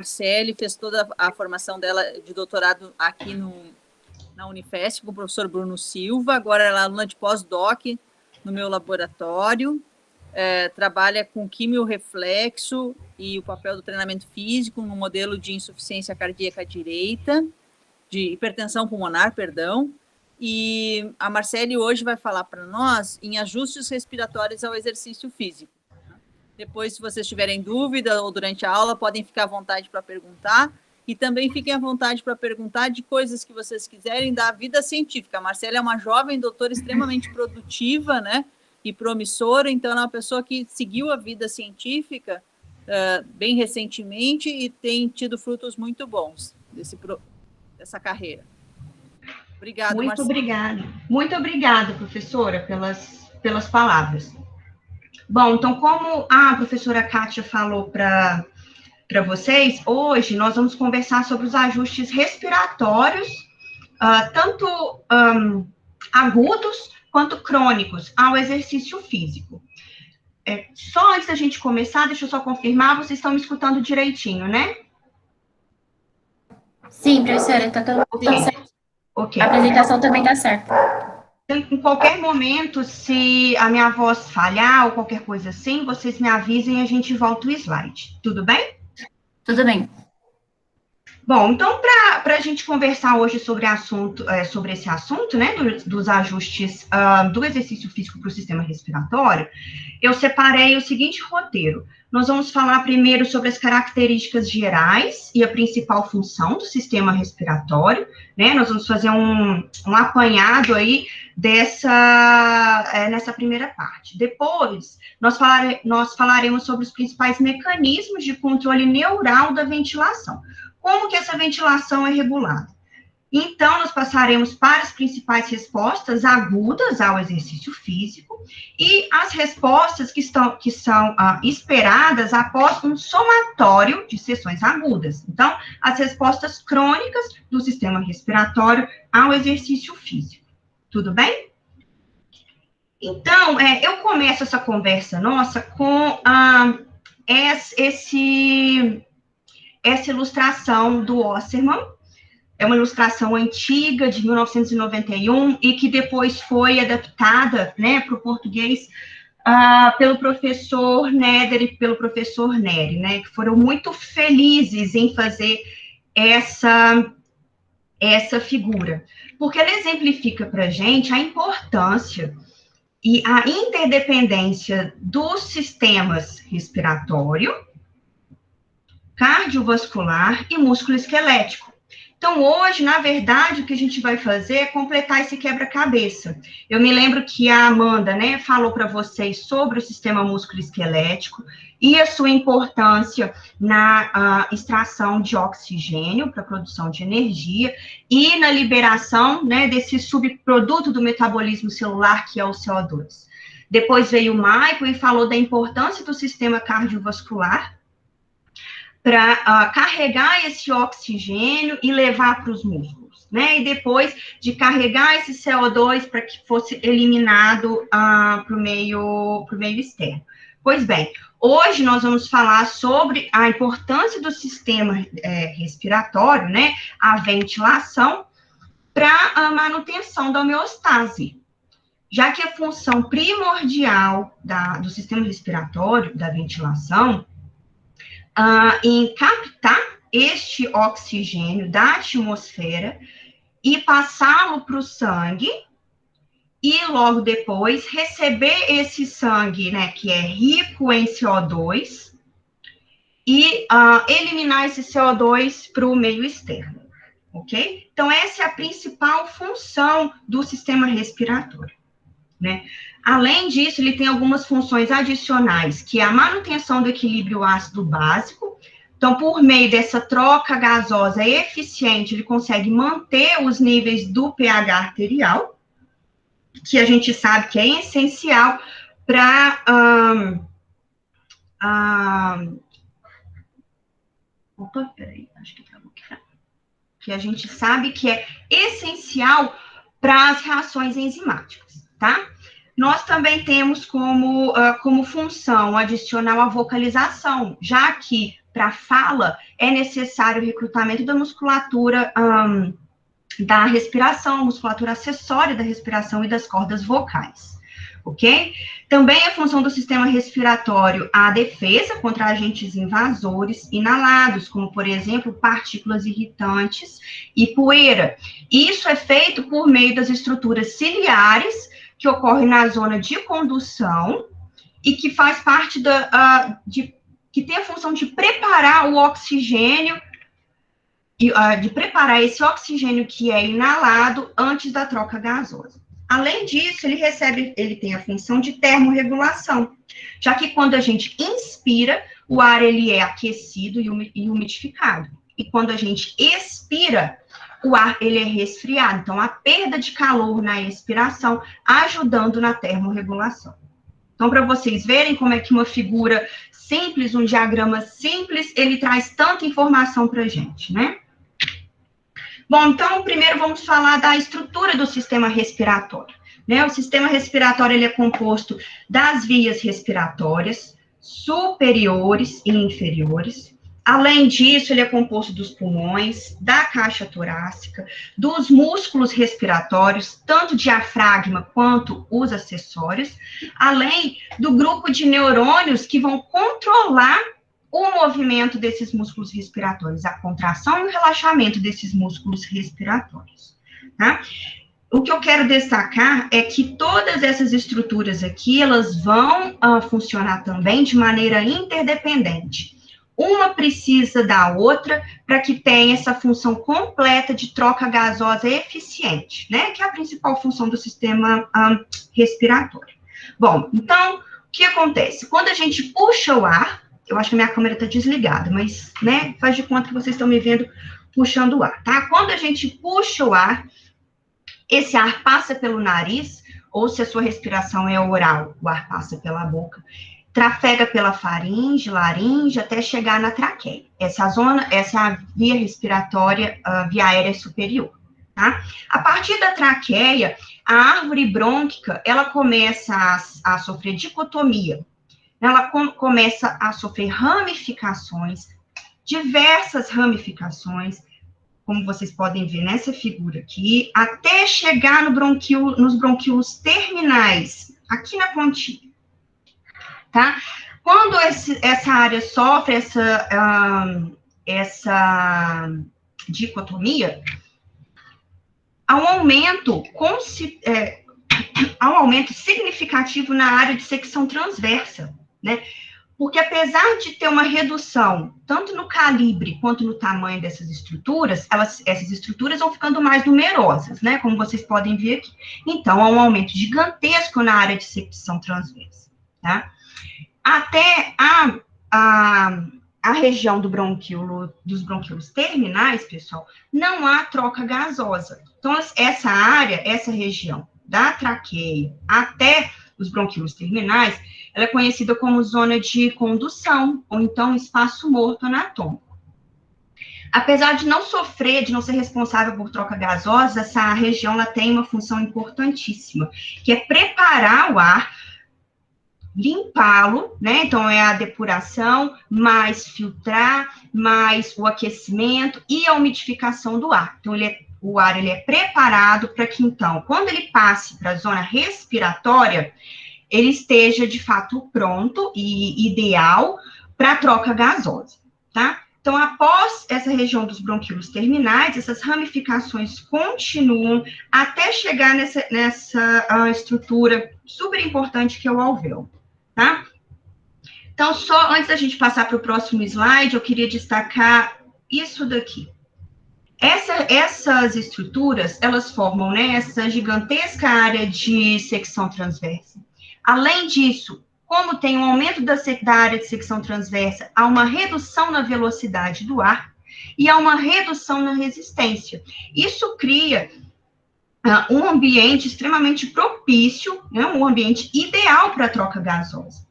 Marcele fez toda a formação dela de doutorado aqui na Unifesp, com o professor Bruno Silva. Agora ela é aluna de pós-doc no meu laboratório. Trabalha com quimiorreflexo e o papel do treinamento físico no modelo de insuficiência cardíaca direita, de hipertensão pulmonar, perdão. E a Marcele hoje vai falar para nós em ajustes respiratórios ao exercício físico. Depois, se vocês tiverem dúvida ou durante a aula, podem ficar à vontade para perguntar. E também fiquem à vontade para perguntar de coisas que vocês quiserem da vida científica. A Marcele é uma jovem doutora extremamente produtiva, né? E promissora, então ela é uma pessoa que seguiu a vida científica bem recentemente e tem tido frutos muito bons dessa carreira. Obrigada, Marcele. Muito obrigada, professora, pelas palavras. Bom, então, como a professora Kátia falou para vocês, hoje nós vamos conversar sobre os ajustes respiratórios, tanto agudos quanto crônicos, ao exercício físico. Só antes da gente começar, deixa eu só confirmar, vocês estão me escutando direitinho, né? Sim, professora, está tudo certo. Okay. A apresentação também está certa. Em qualquer momento, se a minha voz falhar ou qualquer coisa assim, vocês me avisem e a gente volta o slide. Tudo bem? Tudo bem. Bom, então, para a gente conversar hoje sobre esse assunto, né, dos ajustes do exercício físico para o sistema respiratório, eu separei o seguinte roteiro. Nós vamos falar primeiro sobre as características gerais e a principal função do sistema respiratório, né? Nós vamos fazer um apanhado aí nessa primeira parte. Depois, nós falaremos sobre os principais mecanismos de controle neural da ventilação. Como que essa ventilação é regulada? Então, nós passaremos para as principais respostas agudas ao exercício físico e as respostas que são esperadas após um somatório de sessões agudas. Então, as respostas crônicas do sistema respiratório ao exercício físico. Tudo bem? Então, eu começo essa conversa nossa com essa ilustração do Osserman. É uma ilustração antiga, de 1991, e que depois foi adaptada, né, para o português pelo professor Neder e pelo professor Neri, né, que foram muito felizes em fazer essa figura, porque ela exemplifica para a gente a importância e a interdependência dos sistemas respiratório, cardiovascular e músculo-esquelético. Então, hoje, na verdade, o que a gente vai fazer é completar esse quebra-cabeça. Eu me lembro que a Amanda, né, falou para vocês sobre o sistema músculo-esquelético e a sua importância na extração de oxigênio para a produção de energia e na liberação, né, desse subproduto do metabolismo celular, que é o CO2. Depois veio o Michael e falou da importância do sistema cardiovascular para carregar esse oxigênio e levar para os músculos, né? E depois de carregar esse CO2 para que fosse eliminado para o meio externo. Pois bem, hoje nós vamos falar sobre a importância do sistema respiratório, né? A ventilação para a manutenção da homeostase, já que a função primordial do sistema respiratório, da ventilação, em captar este oxigênio da atmosfera e passá-lo para o sangue, e logo depois receber esse sangue, né, que é rico em CO2, e eliminar esse CO2 para o meio externo, ok? Então, essa é a principal função do sistema respiratório, né? Além disso, ele tem algumas funções adicionais, que é a manutenção do equilíbrio ácido básico. Então, por meio dessa troca gasosa eficiente, ele consegue manter os níveis do pH arterial, que a gente sabe que é essencial para que a gente sabe que é essencial para as reações enzimáticas, tá? Nós também temos como função adicional a vocalização, já que para fala, é necessário o recrutamento da musculatura da respiração, musculatura acessória da respiração e das cordas vocais, ok? Também a função do sistema respiratório, a defesa contra agentes invasores inalados, como, por exemplo, partículas irritantes e poeira. Isso é feito por meio das estruturas ciliares, que ocorrem na zona de condução e que faz parte que tem a função de preparar o oxigênio, de preparar esse oxigênio que é inalado antes da troca gasosa. Além disso, ele tem a função de termorregulação, já que quando a gente inspira, o ar ele é aquecido e umidificado. E quando a gente expira, o ar ele é resfriado. Então, a perda de calor na expiração, ajudando na termorregulação. Então, para vocês verem como é que uma figura simples, um diagrama simples, ele traz tanta informação para a gente, né? Bom, então, primeiro vamos falar da estrutura do sistema respiratório, né? O sistema respiratório, ele é composto das vias respiratórias superiores e inferiores. Além disso, ele é composto dos pulmões, da caixa torácica, dos músculos respiratórios, tanto diafragma quanto os acessórios, além do grupo de neurônios que vão controlar o movimento desses músculos respiratórios, a contração e o relaxamento desses músculos respiratórios, tá? O que eu quero destacar é que todas essas estruturas aqui, elas vão funcionar também de maneira interdependente. Uma precisa da outra para que tenha essa função completa de troca gasosa eficiente, né? Que é a principal função do sistema respiratório. Bom, então, o que acontece? Quando a gente puxa o ar, eu acho que a minha câmera está desligada, mas, né, faz de conta que vocês estão me vendo puxando o ar, tá? Quando a gente puxa o ar, esse ar passa pelo nariz, ou se a sua respiração é oral, o ar passa pela boca, trafega pela faringe, laringe, até chegar na traqueia. Essa é a via respiratória, via aérea superior, tá? A partir da traqueia, a árvore brônquica, ela começa a sofrer dicotomia. Ela começa a sofrer ramificações, diversas ramificações, como vocês podem ver nessa figura aqui, até chegar nos bronquíolos terminais, aqui na pontinha, tá? Quando essa área sofre essa dicotomia, há um aumento significativo na área de secção transversa, né? Porque apesar de ter uma redução, tanto no calibre quanto no tamanho dessas estruturas, essas estruturas vão ficando mais numerosas, né? Como vocês podem ver aqui. Então, há um aumento gigantesco na área de secção transversa, tá? Até a região dos bronquíolos terminais, pessoal, não há troca gasosa. Então, essa região da traqueia até os bronquíolos terminais, ela é conhecida como zona de condução, ou então espaço morto anatômico. Apesar de não ser responsável por troca gasosa, essa região ela tem uma função importantíssima, que é preparar o ar, limpá-lo, né? Então, é a depuração, mais filtrar, mais o aquecimento e a umidificação do ar. Então, o ar ele é preparado para que, então, quando ele passe para a zona respiratória, ele esteja, de fato, pronto e ideal para a troca gasosa, tá? Então, após essa região dos bronquíolos terminais, essas ramificações continuam até chegar nessa estrutura super importante que é o alvéolo, tá? Então, só antes da gente passar para o próximo slide, eu queria destacar isso daqui. Essas estruturas, elas formam, né, essa gigantesca área de secção transversa. Além disso, como tem um aumento da área de secção transversa, há uma redução na velocidade do ar e há uma redução na resistência. Isso cria um ambiente extremamente propício, né, um ambiente ideal para a troca gasosa.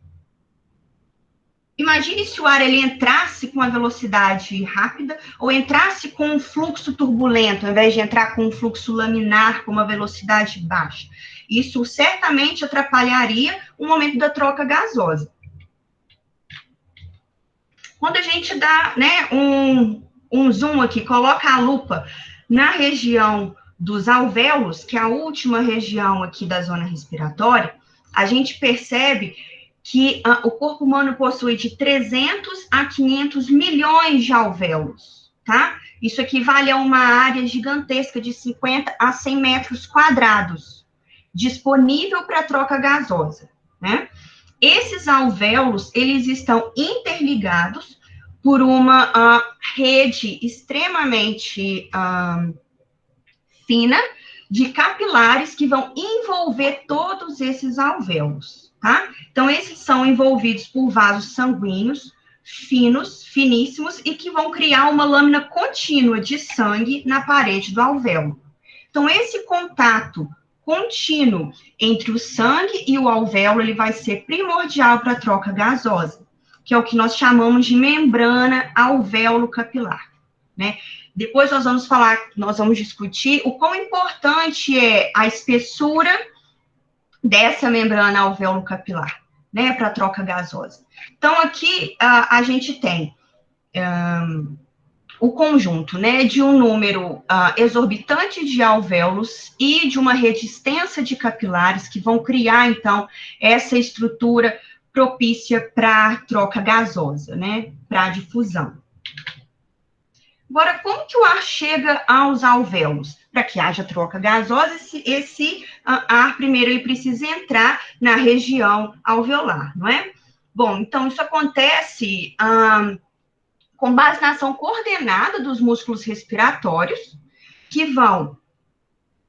Imagine se o ar ele entrasse com uma velocidade rápida ou entrasse com um fluxo turbulento, ao invés de entrar com um fluxo laminar com uma velocidade baixa. Isso certamente atrapalharia o momento da troca gasosa. Quando a gente dá, né, um zoom aqui, coloca a lupa na região dos alvéolos, que é a última região aqui da zona respiratória, a gente percebe que o corpo humano possui de 300 a 500 milhões de alvéolos, tá? Isso equivale a uma área gigantesca de 50 a 100 metros quadrados, disponível para troca gasosa, né? Esses alvéolos, eles estão interligados por uma rede extremamente fina de capilares que vão envolver todos esses alvéolos, tá? Então, esses são envolvidos por vasos sanguíneos finos, finíssimos, e que vão criar uma lâmina contínua de sangue na parede do alvéolo. Então, esse contato contínuo entre o sangue e o alvéolo, ele vai ser primordial para a troca gasosa, que é o que nós chamamos de membrana alvéolo capilar, né? Depois nós vamos discutir o quão importante é a espessura dessa membrana alvéolo capilar, né, para a troca gasosa. Então, aqui a gente tem o conjunto, né, de um número exorbitante de alvéolos e de uma rede extensa de capilares que vão criar, então, essa estrutura propícia para troca gasosa, né, para difusão. Agora, como que o ar chega aos alvéolos? Para que haja troca gasosa, esse ar, primeiro, ele precisa entrar na região alveolar, não é? Bom, então, isso acontece com base na ação coordenada dos músculos respiratórios, que vão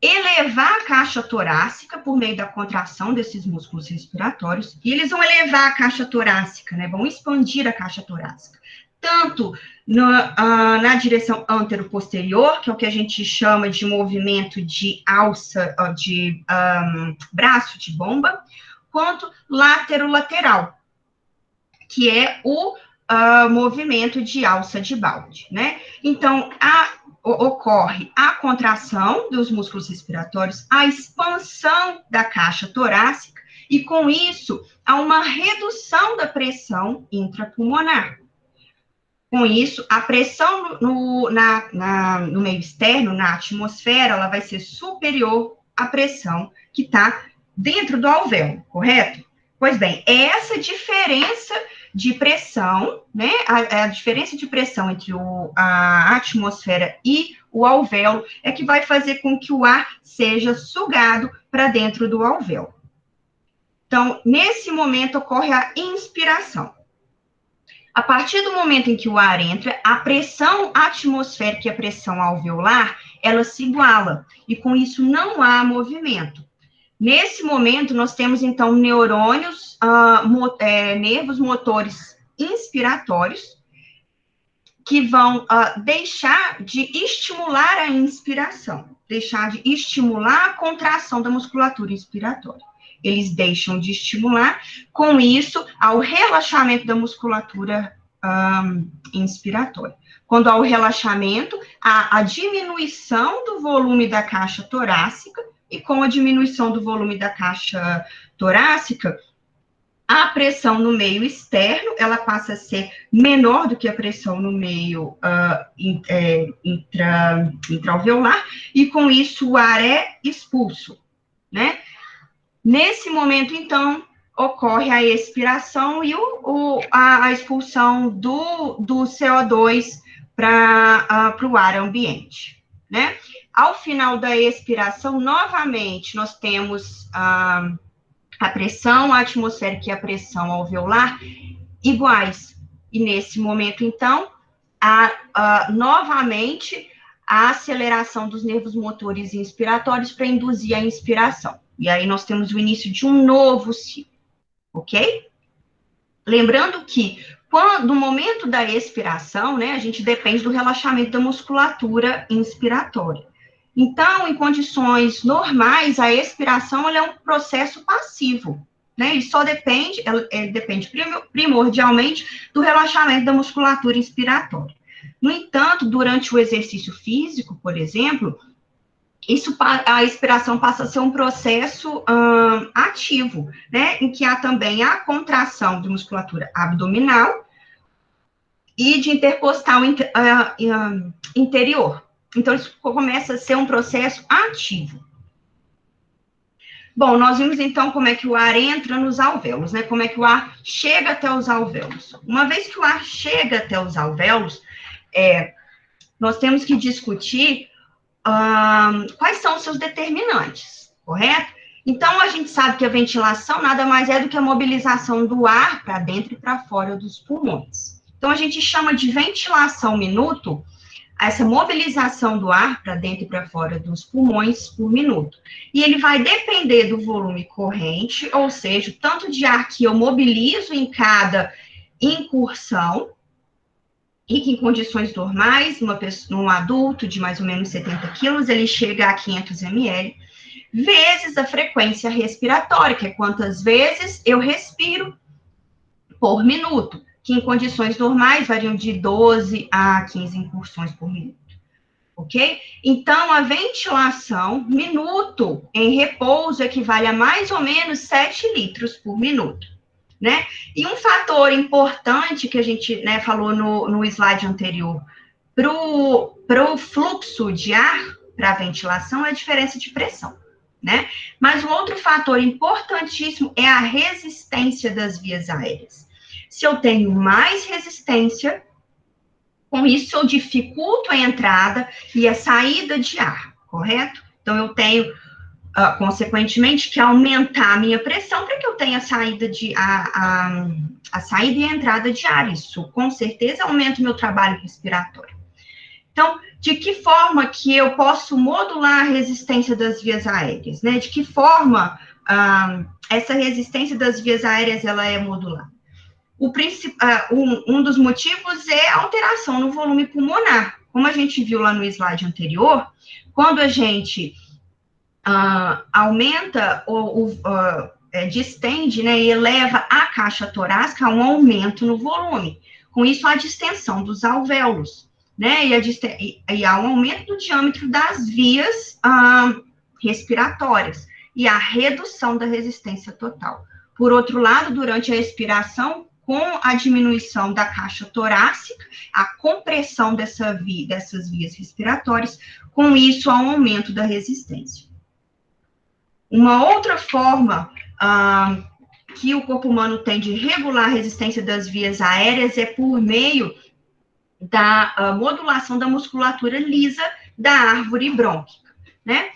elevar a caixa torácica por meio da contração desses músculos respiratórios, e eles vão elevar a caixa torácica, né? Vão expandir a caixa torácica, tanto na direção antero-posterior, que é o que a gente chama de movimento de alça, de braço de bomba, quanto látero-lateral, que é o movimento de alça de balde, né? Então, ocorre a contração dos músculos respiratórios, a expansão da caixa torácica, e com isso, há uma redução da pressão intrapulmonar. Com isso, a pressão no meio externo, na atmosfera, ela vai ser superior à pressão que está dentro do alvéolo, correto? Pois bem, é essa diferença de pressão, né? A diferença de pressão entre a atmosfera e o alvéolo é que vai fazer com que o ar seja sugado para dentro do alvéolo. Então, nesse momento, ocorre a inspiração. A partir do momento em que o ar entra, a pressão atmosférica e a pressão alveolar, ela se iguala, e com isso não há movimento. Nesse momento, nós temos, então, neurônios, nervos motores inspiratórios, que vão deixar de estimular a inspiração, deixar de estimular a contração da musculatura inspiratória. Eles deixam de estimular, com isso, ao relaxamento da musculatura inspiratória. Quando há o relaxamento, há a diminuição do volume da caixa torácica, e com a diminuição do volume da caixa torácica, a pressão no meio externo, ela passa a ser menor do que a pressão no meio intraalveolar, e com isso o ar é expulso, né? Nesse momento, então, ocorre a expiração e a expulsão do CO2 para o ar ambiente, né? Ao final da expiração, novamente, nós temos a pressão atmosférica e a pressão alveolar iguais. E nesse momento, então, novamente, a aceleração dos nervos motores inspiratórios para induzir a inspiração. E aí nós temos o início de um novo ciclo, ok? Lembrando que, no momento da expiração, né, a gente depende do relaxamento da musculatura inspiratória. Então, em condições normais, a expiração ela é um processo passivo, né? Ele só depende, ele depende primordialmente do relaxamento da musculatura inspiratória. No entanto, durante o exercício físico, por exemplo, a expiração passa a ser um processo ativo, né? Em que há também a contração de musculatura abdominal e de intercostal interior. Então, isso começa a ser um processo ativo. Bom, nós vimos, então, como é que o ar entra nos alvéolos, né? Como é que o ar chega até os alvéolos. Uma vez que o ar chega até os alvéolos, nós temos que discutir quais são os seus determinantes, correto? Então, a gente sabe que a ventilação nada mais é do que a mobilização do ar para dentro e para fora dos pulmões. Então, a gente chama de ventilação minuto essa mobilização do ar para dentro e para fora dos pulmões por minuto. E ele vai depender do volume corrente, ou seja, o tanto de ar que eu mobilizo em cada incursão, e que em condições normais, um adulto de mais ou menos 70 quilos, ele chega a 500 ml, vezes a frequência respiratória, que é quantas vezes eu respiro por minuto, que em condições normais variam de 12 a 15 incursões por minuto, ok? Então, a ventilação, minuto em repouso, equivale a mais ou menos 7 litros por minuto, né? E um fator importante que a gente, né, falou no slide anterior, para o fluxo de ar, para a ventilação, é a diferença de pressão, né? Mas um outro fator importantíssimo é a resistência das vias aéreas. Se eu tenho mais resistência, com isso eu dificulto a entrada e a saída de ar, correto? Então, eu tenho, consequentemente, que aumentar a minha pressão para que eu tenha a saída e a entrada de ar. Isso, com certeza, aumenta o meu trabalho respiratório. Então, de que forma que eu posso modular a resistência das vias aéreas, né? De que forma essa resistência das vias aéreas ela é modulada? Um dos motivos é a alteração no volume pulmonar. Como a gente viu lá no slide anterior, quando a gente aumenta distende, né, e eleva a caixa torácica, há um aumento no volume. Com isso, há distensão dos alvéolos, né, e há um aumento do diâmetro das vias respiratórias e a redução da resistência total. Por outro lado, durante a expiração, com a diminuição da caixa torácica, a compressão dessas vias respiratórias, com isso, há um aumento da resistência. Uma outra forma que o corpo humano tem de regular a resistência das vias aéreas é por meio da modulação da musculatura lisa da árvore brônquica, né?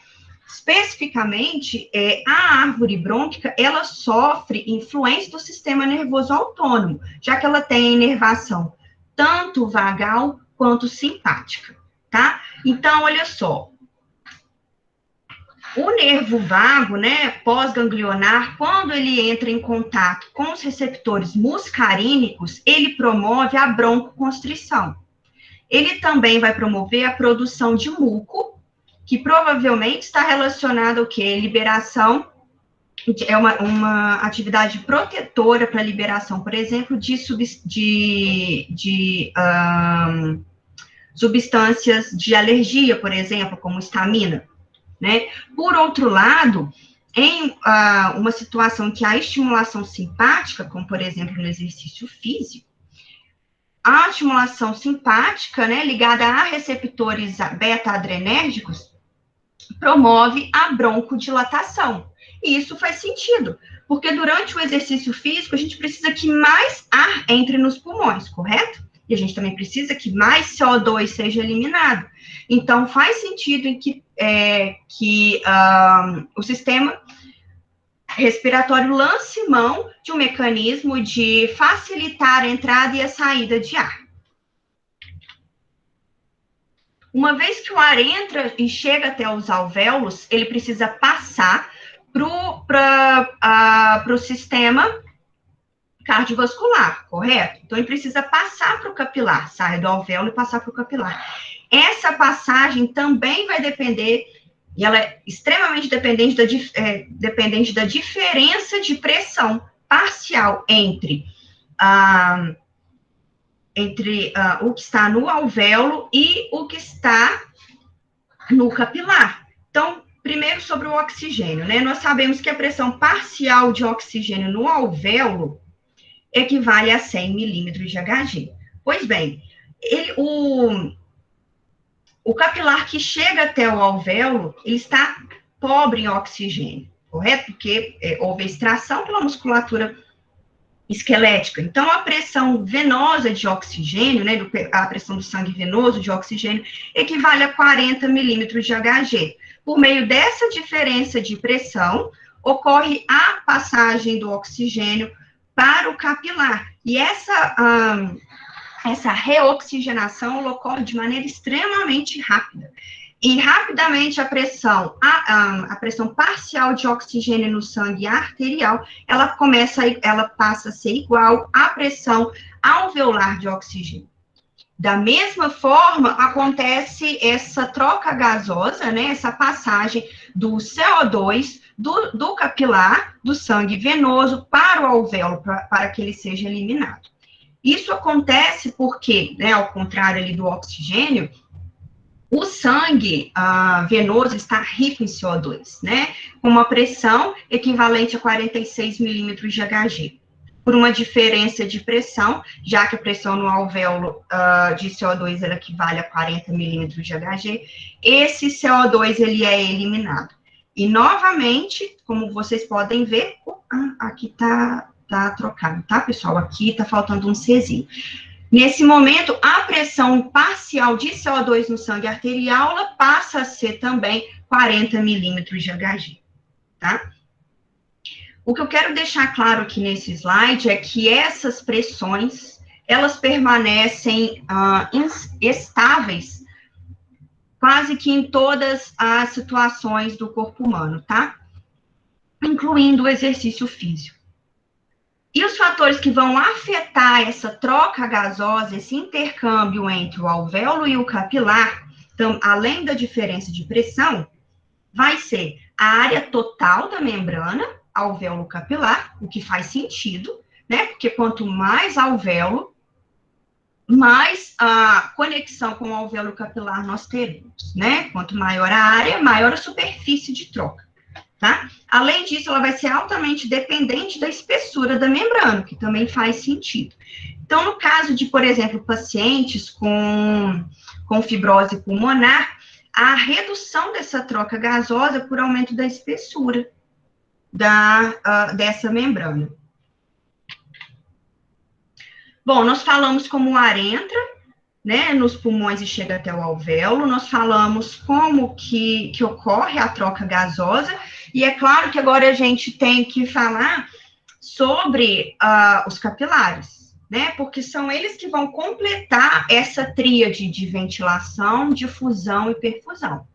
Especificamente, a árvore brônquica, ela sofre influência do sistema nervoso autônomo, já que ela tem a inervação tanto vagal quanto simpática, tá? Então, olha só, o nervo vago, né, pós-ganglionar, quando ele entra em contato com os receptores muscarínicos, ele promove a broncoconstrição. Ele também vai promover a produção de muco, que provavelmente está relacionado ao quê? Liberação, é uma atividade protetora para a liberação, por exemplo, de substâncias de alergia, por exemplo, como histamina, né? Por outro lado, em uma situação que há estimulação simpática, como, por exemplo, no exercício físico, a estimulação simpática, né, ligada a receptores beta-adrenérgicos, promove a broncodilatação. E isso faz sentido, porque durante o exercício físico, a gente precisa que mais ar entre nos pulmões, correto? E a gente também precisa que mais CO2 seja eliminado. Então, faz sentido em que o sistema respiratório lance mão de um mecanismo de facilitar a entrada e a saída de ar. Uma vez que o ar entra e chega até os alvéolos, ele precisa passar para o sistema cardiovascular, correto? Então, ele precisa passar para o capilar, sair do alvéolo e passar para o capilar. Essa passagem também vai depender, e ela é extremamente dependente da diferença de pressão parcial entre o que está no alvéolo e o que está no capilar. Então, primeiro sobre o oxigênio, né? Nós sabemos que a pressão parcial de oxigênio no alvéolo equivale a 100 milímetros de Hg. Pois bem, o capilar que chega até o alvéolo, ele está pobre em oxigênio, correto? Porque houve extração pela musculatura esquelética. Então, a pressão venosa de oxigênio, né, a pressão do sangue venoso de oxigênio, equivale a 40 milímetros de Hg. Por meio dessa diferença de pressão, ocorre a passagem do oxigênio para o capilar. E essa reoxigenação ocorre de maneira extremamente rápida. E rapidamente a pressão parcial de oxigênio no sangue arterial, ela passa a ser igual à pressão alveolar de oxigênio. Da mesma forma, acontece essa troca gasosa, né, essa passagem do CO2 do capilar, do sangue venoso, para o alvéolo, para que ele seja eliminado. Isso acontece porque, né, ao contrário ali do oxigênio, o sangue venoso está rico em CO2, né? Com uma pressão equivalente a 46 milímetros de Hg. Por uma diferença de pressão, já que a pressão no alvéolo de CO2 ela equivale a 40 milímetros de Hg, esse CO2 ele é eliminado. E, novamente, como vocês podem ver, aqui tá trocado, tá, pessoal? Aqui tá faltando um Czinho. Nesse momento, a pressão parcial de CO2 no sangue arterial ela passa a ser também 40 milímetros de Hg, tá? O que eu quero deixar claro aqui nesse slide é que essas pressões, elas permanecem estáveis quase que em todas as situações do corpo humano, tá? Incluindo o exercício físico. E os fatores que vão afetar essa troca gasosa, esse intercâmbio entre o alvéolo e o capilar, então, além da diferença de pressão, vai ser a área total da membrana alvéolo-capilar, o que faz sentido, né? Porque quanto mais alvéolo, mais a conexão com o alvéolo capilar nós teremos, né? Quanto maior a área, maior a superfície de troca. Tá? Além disso, ela vai ser altamente dependente da espessura da membrana, que também faz sentido. Então, no caso de, por exemplo, pacientes com fibrose pulmonar, a redução dessa troca gasosa por aumento da espessura dessa membrana. Bom, nós falamos como o ar entra, né, nos pulmões e chega até o alvéolo, nós falamos como que ocorre a troca gasosa, e é claro que agora a gente tem que falar sobre os capilares, né, porque são eles que vão completar essa tríade de ventilação, difusão e perfusão.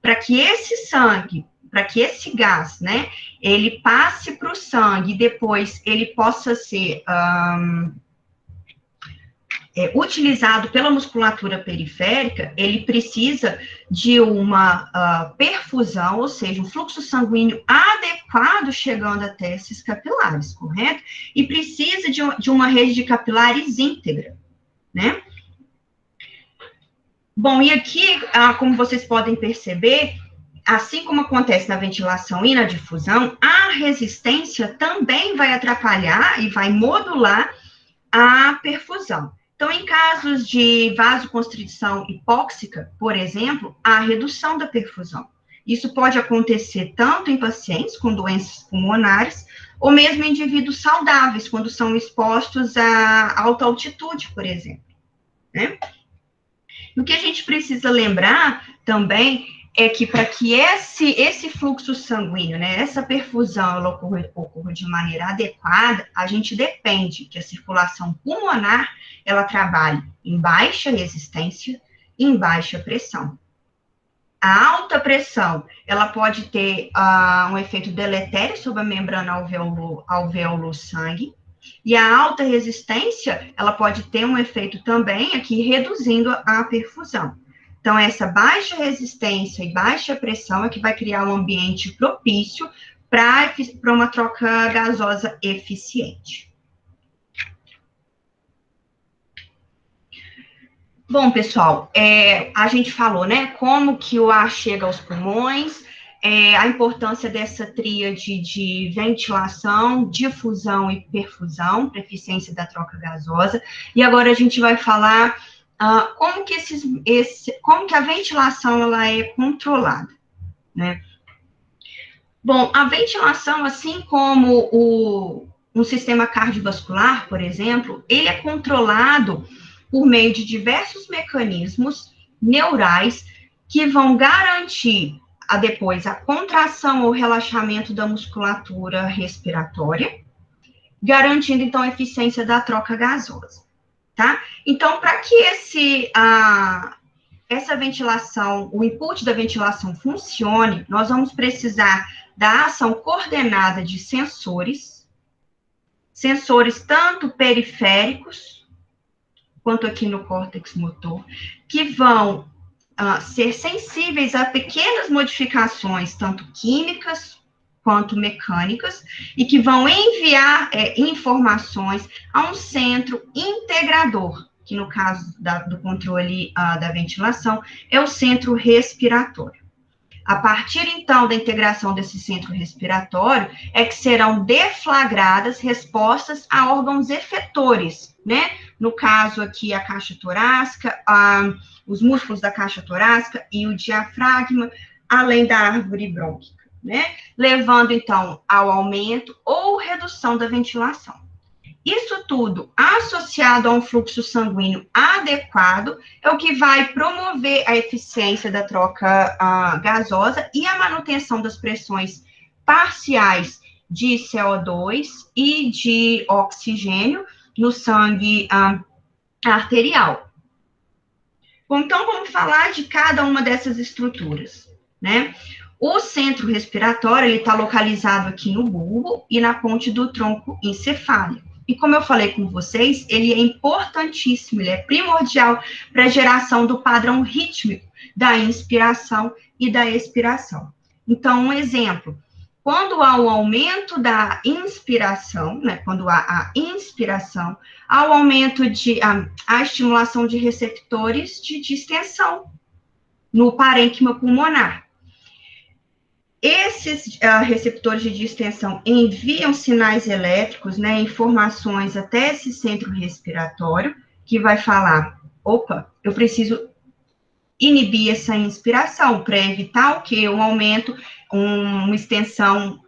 Para que esse gás, né, ele passe para o sangue e depois ele possa ser utilizado pela musculatura periférica, ele precisa de uma perfusão, ou seja, um fluxo sanguíneo adequado chegando até esses capilares, correto? E precisa de uma rede de capilares íntegra, né? Bom, e aqui, como vocês podem perceber, assim como acontece na ventilação e na difusão, a resistência também vai atrapalhar e vai modular a perfusão. Então, em casos de vasoconstrição hipóxica, por exemplo, há redução da perfusão. Isso pode acontecer tanto em pacientes com doenças pulmonares, ou mesmo em indivíduos saudáveis, quando são expostos a alta altitude, por exemplo, né? O que a gente precisa lembrar também é que para que esse fluxo sanguíneo, né, essa perfusão ela ocorra de maneira adequada, a gente depende que a circulação pulmonar ela trabalhe em baixa resistência e em baixa pressão. A alta pressão, ela pode ter um efeito deletério sobre a membrana alvéolo-sangue, e a alta resistência, ela pode ter um efeito também aqui reduzindo a perfusão. Então, essa baixa resistência e baixa pressão é que vai criar um ambiente propício para uma troca gasosa eficiente. Bom, pessoal, a gente falou, né, como que o ar chega aos pulmões, a importância dessa tríade de ventilação, difusão e perfusão, para eficiência da troca gasosa. E agora a gente vai falar como que a ventilação ela é controlada, né? Bom, a ventilação, assim como um sistema cardiovascular, por exemplo, ele é controlado por meio de diversos mecanismos neurais que vão garantir depois a contração ou relaxamento da musculatura respiratória, garantindo, então, a eficiência da troca gasosa, tá? Então, para que essa ventilação, o input da ventilação funcione, nós vamos precisar da ação coordenada de sensores tanto periféricos, quanto aqui no córtex motor, que vão ser sensíveis a pequenas modificações, tanto químicas quanto mecânicas, e que vão enviar informações a um centro integrador, que no caso do controle da ventilação é o centro respiratório. A partir, então, da integração desse centro respiratório, é que serão deflagradas respostas a órgãos efetores, né? No caso aqui, a caixa torácica, os músculos da caixa torácica e o diafragma, além da árvore brônquica, né? Levando, então, ao aumento ou redução da ventilação. Isso tudo associado a um fluxo sanguíneo adequado é o que vai promover a eficiência da troca gasosa e a manutenção das pressões parciais de CO2 e de oxigênio no sangue arterial. Bom, então, vamos falar de cada uma dessas estruturas, né? O centro respiratório, ele está localizado aqui no bulbo e na ponte do tronco encefálico. E como eu falei com vocês, ele é importantíssimo, ele é primordial para a geração do padrão rítmico da inspiração e da expiração. Então, um exemplo, quando há um aumento da inspiração, né, quando há a inspiração, há o aumento a estimulação de receptores de distensão no parênquima pulmonar. Esses receptores de distensão enviam sinais elétricos, né, informações até esse centro respiratório, que vai falar, opa, eu preciso inibir essa inspiração, para evitar o quê? Um aumento, uma extensão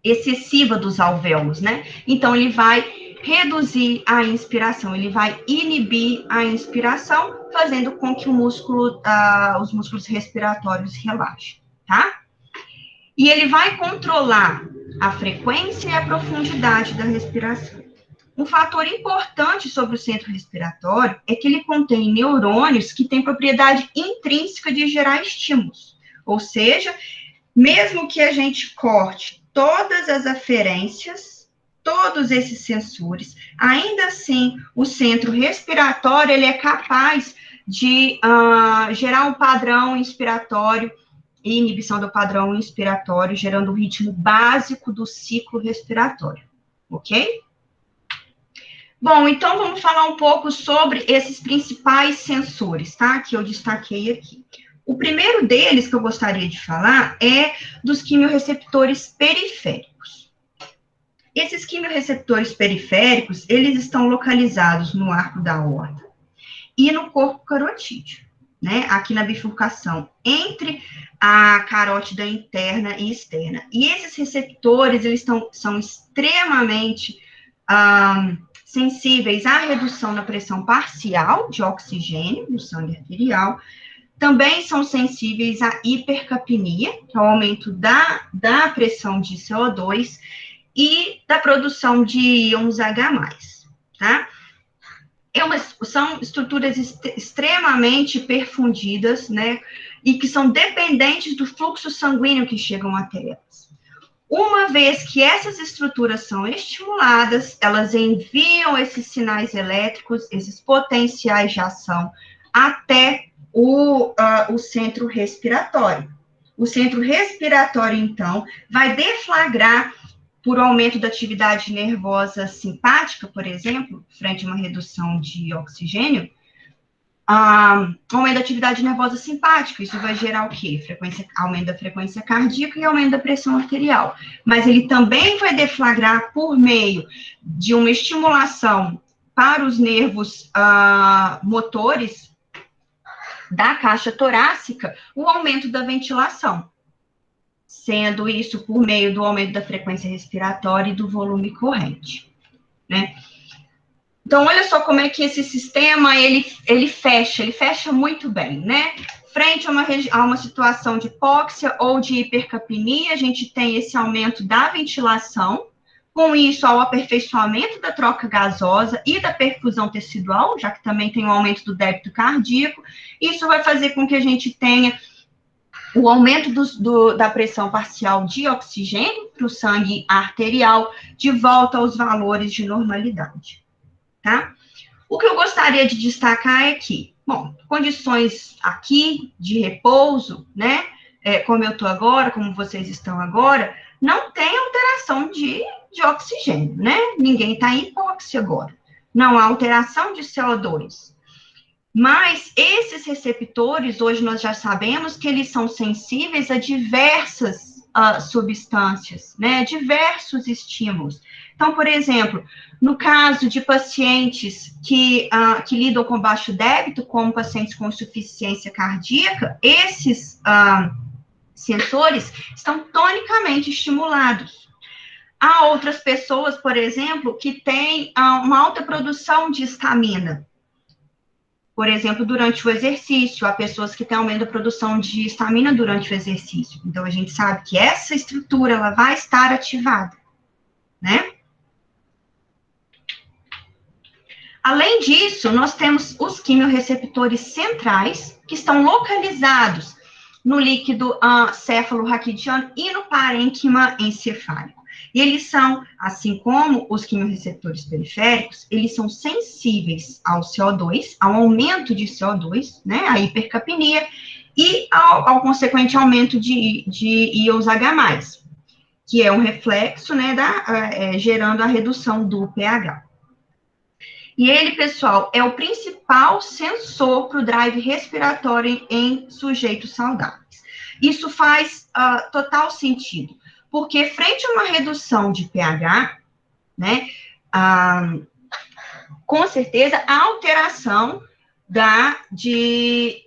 excessiva dos alvéolos, né? Então, ele vai reduzir a inspiração, ele vai inibir a inspiração, fazendo com que os músculos respiratórios relaxem, tá? E ele vai controlar a frequência e a profundidade da respiração. Um fator importante sobre o centro respiratório é que ele contém neurônios que têm propriedade intrínseca de gerar estímulos, ou seja, mesmo que a gente corte todas as aferências, todos esses sensores, ainda assim, o centro respiratório, ele é capaz de gerar um padrão inspiratório e inibição do padrão inspiratório, gerando o ritmo básico do ciclo respiratório, ok? Bom, então vamos falar um pouco sobre esses principais sensores, tá? Que eu destaquei aqui. O primeiro deles que eu gostaria de falar é dos quimiorreceptores periféricos. Esses quimiorreceptores periféricos, eles estão localizados no arco da aorta e no corpo carotídeo, né? Aqui na bifurcação entre a carótida interna e externa. E esses receptores, eles são extremamente sensíveis à redução na pressão parcial de oxigênio no sangue arterial. Também são sensíveis à hipercapnia, que é o aumento da pressão de CO2, e da produção de íons H+, tá? São estruturas extremamente perfundidas, né? E que são dependentes do fluxo sanguíneo que chegam até elas. Uma vez que essas estruturas são estimuladas, elas enviam esses sinais elétricos, esses potenciais de ação, até o centro respiratório. O centro respiratório, então, vai deflagrar por aumento da atividade nervosa simpática, por exemplo, frente a uma redução de oxigênio, aumento da atividade nervosa simpática, isso vai gerar o quê? Aumento da frequência cardíaca e aumento da pressão arterial. Mas ele também vai deflagrar, por meio de uma estimulação para os nervos motores da caixa torácica, o aumento da ventilação, sendo isso por meio do aumento da frequência respiratória e do volume corrente, né? Então, olha só como é que esse sistema, ele fecha muito bem, né? Frente a uma situação de hipóxia ou de hipercapnia, a gente tem esse aumento da ventilação, com isso, ao aperfeiçoamento da troca gasosa e da perfusão tecidual, já que também tem um aumento do débito cardíaco, isso vai fazer com que a gente tenha o aumento da pressão parcial de oxigênio para o sangue arterial, de volta aos valores de normalidade, tá? O que eu gostaria de destacar é que, bom, condições aqui de repouso, né, como eu estou agora, como vocês estão agora, não tem alteração de oxigênio, né? Ninguém está em hipóxia agora. Não há alteração de CO2. Mas esses receptores, hoje nós já sabemos que eles são sensíveis a diversas substâncias, né? Diversos estímulos. Então, por exemplo, no caso de pacientes que lidam com baixo débito, como pacientes com insuficiência cardíaca, esses sensores estão tonicamente estimulados. Há outras pessoas, por exemplo, que têm uma alta produção de estamina. Por exemplo, durante o exercício, há pessoas que têm aumento da produção de estamina durante o exercício. Então, a gente sabe que essa estrutura, ela vai estar ativada, né? Além disso, nós temos os quimiorreceptores centrais, que estão localizados no líquido céfalo-raquidiano e no parênquima encefálico. E eles são, assim como os quimiorreceptores periféricos, eles são sensíveis ao CO2, ao aumento de CO2, né, à hipercapnia, e ao consequente aumento de íons H+, que é um reflexo, né, gerando a redução do pH. E ele, pessoal, é o principal sensor para o drive respiratório em sujeitos saudáveis. Isso faz total sentido, porque frente a uma redução de pH, né, com certeza a alteração de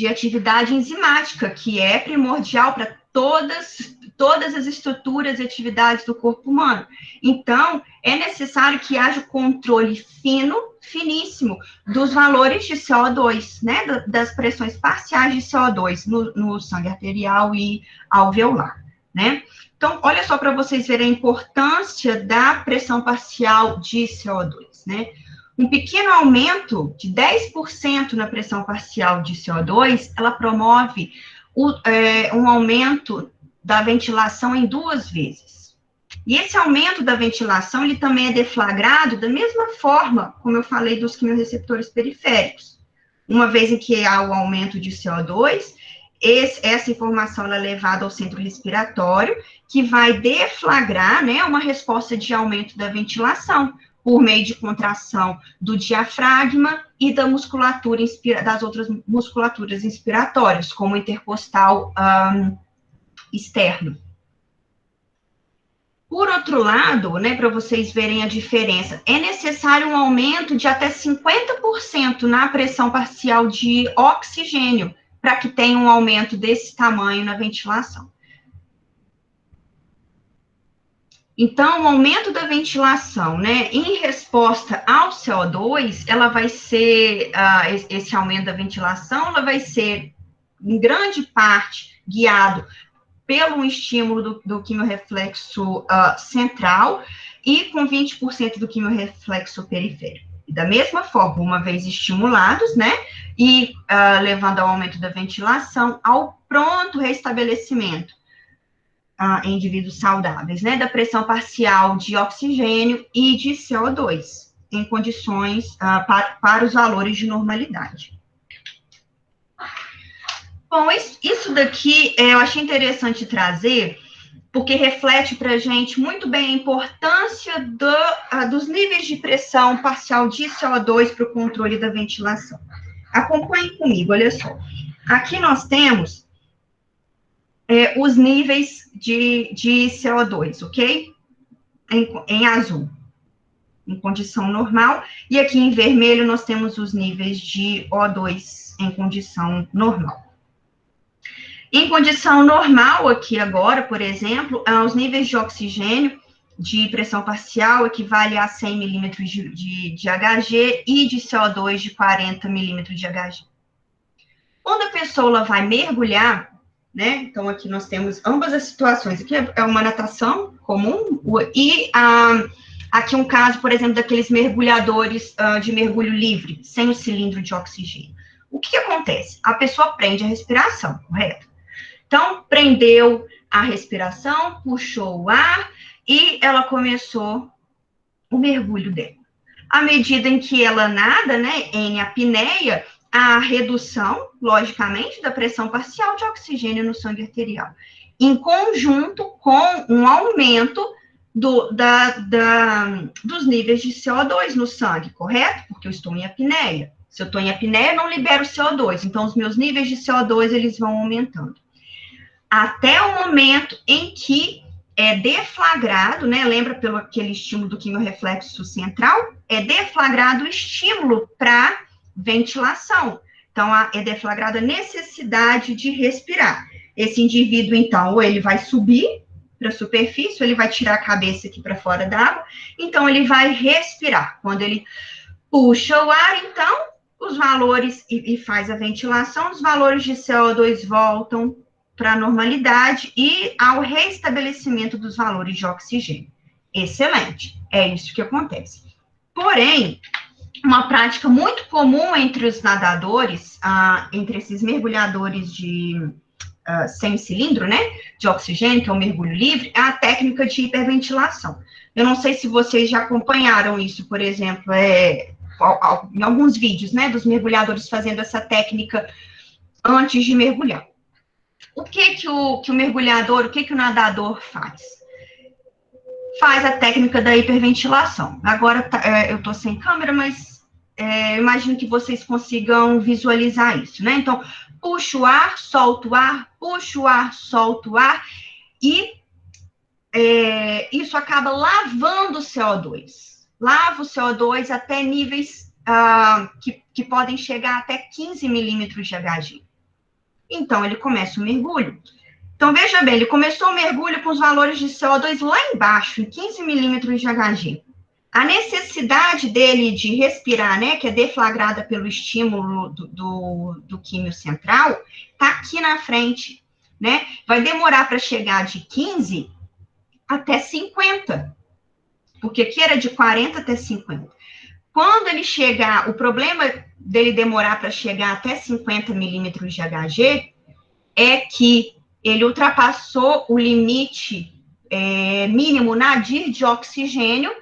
atividade enzimática, que é primordial para todas as estruturas e atividades do corpo humano. Então, é necessário que haja o controle finíssimo dos valores de CO2, né, das pressões parciais de CO2 no sangue arterial e alveolar, né? Então, olha só para vocês verem a importância da pressão parcial de CO2, né? Um pequeno aumento de 10% na pressão parcial de CO2, ela promove um aumento da ventilação em 2 vezes. E esse aumento da ventilação, ele também é deflagrado da mesma forma, como eu falei, dos quimiorreceptores periféricos. Uma vez em que há o aumento de CO2, essa informação é levada ao centro respiratório, que vai deflagrar, né, uma resposta de aumento da ventilação, por meio de contração do diafragma e da musculatura das outras musculaturas inspiratórias, como o intercostal externo. Por outro lado, né, para vocês verem a diferença, é necessário um aumento de até 50% na pressão parcial de oxigênio, para que tenha um aumento desse tamanho na ventilação. Então, o aumento da ventilação, né, em resposta ao CO2, ela vai ser, esse aumento da ventilação, ela vai ser, em grande parte, guiado pelo estímulo do quimiorreflexo central e com 20% do quimiorreflexo periférico. E da mesma forma, uma vez estimulados, né, e levando ao aumento da ventilação, ao pronto restabelecimento em indivíduos saudáveis, né, da pressão parcial de oxigênio e de CO2, em condições para os valores de normalidade. Bom, isso daqui eu achei interessante trazer, porque reflete para a gente muito bem a importância dos níveis de pressão parcial de CO2 para o controle da ventilação. Acompanhe comigo, olha só. Aqui nós temos os níveis de CO2, ok? Em azul, em condição normal, e aqui em vermelho nós temos os níveis de O2 em condição normal. Em condição normal, aqui agora, por exemplo, os níveis de oxigênio de pressão parcial equivale a 100 milímetros de Hg e de CO2 de 40 milímetros de Hg. Quando a pessoa vai mergulhar, né, então aqui nós temos ambas as situações, aqui é uma natação comum, e aqui um caso, por exemplo, daqueles mergulhadores de mergulho livre, sem o cilindro de oxigênio. O que acontece? A pessoa prende a respiração, correto? Então, prendeu a respiração, puxou o ar e ela começou o mergulho dela. À medida em que ela nada, né, em apneia, a redução, logicamente, da pressão parcial de oxigênio no sangue arterial, em conjunto com um aumento dos níveis de CO2 no sangue, correto? Porque eu estou em apneia. Se eu estou em apneia, eu não libero CO2, então os meus níveis de CO2, eles vão aumentando. Até o momento em que é deflagrado, né, lembra pelo aquele estímulo do quimiorreflexo central? É deflagrado o estímulo para ventilação. Então, é deflagrada a necessidade de respirar. Esse indivíduo, então, ou ele vai subir para a superfície, ou ele vai tirar a cabeça aqui para fora d'água, então ele vai respirar. Quando ele puxa o ar, então, os valores, e faz a ventilação, os valores de CO2 voltam para a normalidade e ao restabelecimento dos valores de oxigênio. Excelente, é isso que acontece. Porém, uma prática muito comum entre os nadadores, entre esses mergulhadores sem cilindro, né, de oxigênio, que é o mergulho livre, é a técnica de hiperventilação. Eu não sei se vocês já acompanharam isso, por exemplo, em alguns vídeos, né, dos mergulhadores fazendo essa técnica antes de mergulhar. O que o mergulhador, o que o nadador faz? Faz a técnica da hiperventilação. Agora, eu estou sem câmera, mas imagino que vocês consigam visualizar isso, né? Então, puxa o ar, solta o ar, puxa o ar, solta o ar, e isso acaba lavando o CO2. Lava o CO2 até níveis que podem chegar até 15 milímetros de Hg. Então, ele começa o mergulho. Então, veja bem, ele começou o mergulho com os valores de CO2 lá embaixo, em 15 milímetros de Hg. A necessidade dele de respirar, né, que é deflagrada pelo estímulo do químio central, está aqui na frente, né? Vai demorar para chegar de 15 até 50, porque aqui era de 40 até 50. Quando ele chegar, o problema dele demorar para chegar até 50 milímetros de Hg é que ele ultrapassou o limite mínimo nadir de oxigênio,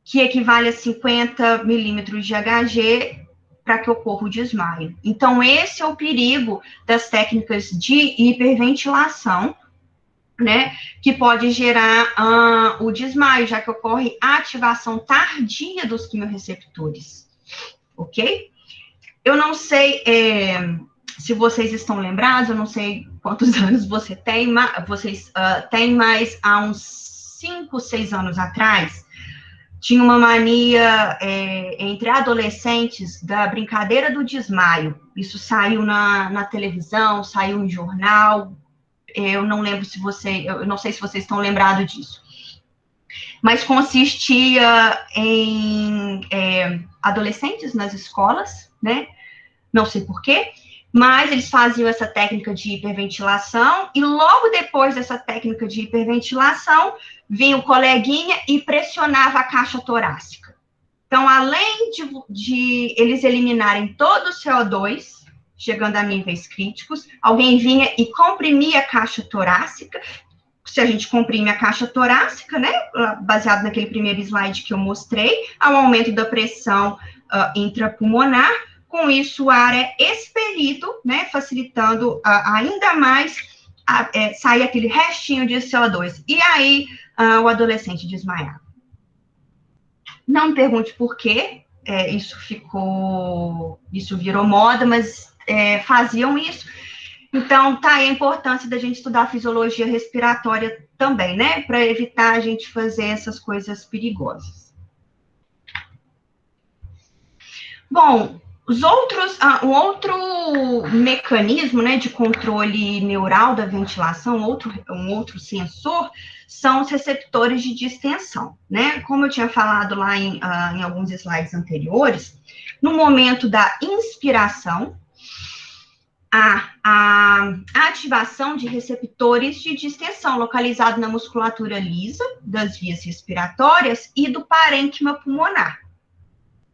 que equivale a 50 milímetros de Hg, para que ocorra o desmaio. Então, esse é o perigo das técnicas de hiperventilação, né, que pode gerar o desmaio, já que ocorre a ativação tardia dos quimiorreceptores, ok? Eu não sei se vocês estão lembrados, eu não sei quantos anos vocês têm, mas há uns 5, 6 anos atrás, tinha uma mania entre adolescentes da brincadeira do desmaio. Isso saiu na televisão, saiu em jornal. Eu não lembro eu não sei se vocês estão lembrados disso. Mas consistia em adolescentes nas escolas, né? Não sei porquê, mas eles faziam essa técnica de hiperventilação e logo depois dessa técnica de hiperventilação, vinha o coleguinha e pressionava a caixa torácica. Então, além de eles eliminarem todo o CO2, chegando a níveis críticos, alguém vinha e comprimia a caixa torácica. Se a gente comprime a caixa torácica, né, baseado naquele primeiro slide que eu mostrei, há um aumento da pressão intrapulmonar, com isso o ar é expelido, né, facilitando ainda mais saía aquele restinho de CO2. E aí, o adolescente desmaiava. Não me pergunte por quê, isso virou moda, mas faziam isso. Então, tá aí a importância da gente estudar a fisiologia respiratória também, né? Para evitar a gente fazer essas coisas perigosas. Bom, um outro mecanismo, né, de controle neural da ventilação, um outro sensor, são os receptores de distensão, né? Como eu tinha falado lá em alguns slides anteriores, no momento da inspiração, a ativação de receptores de distensão localizado na musculatura lisa das vias respiratórias e do parênquima pulmonar.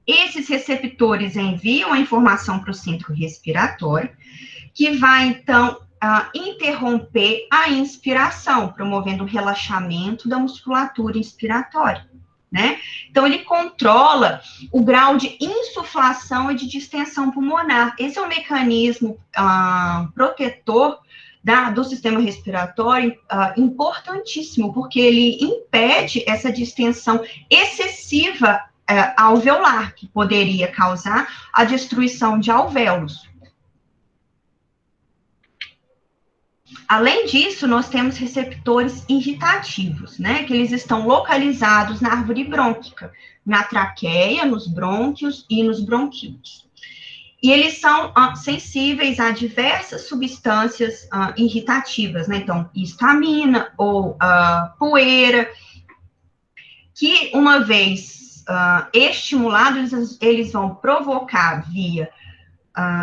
Esses receptores enviam a informação para o centro respiratório, que vai, então, interromper a inspiração, promovendo o relaxamento da musculatura inspiratória, né? Então, ele controla o grau de insuflação e de distensão pulmonar. Esse é um mecanismo protetor do sistema respiratório importantíssimo, porque ele impede essa distensão excessiva alveolar, que poderia causar a destruição de alvéolos. Além disso, nós temos receptores irritativos, né, que eles estão localizados na árvore brônquica, na traqueia, nos brônquios e nos bronquíolos. E eles são sensíveis a diversas substâncias irritativas, né, então, histamina ou poeira, que uma vez estimulados, eles vão provocar via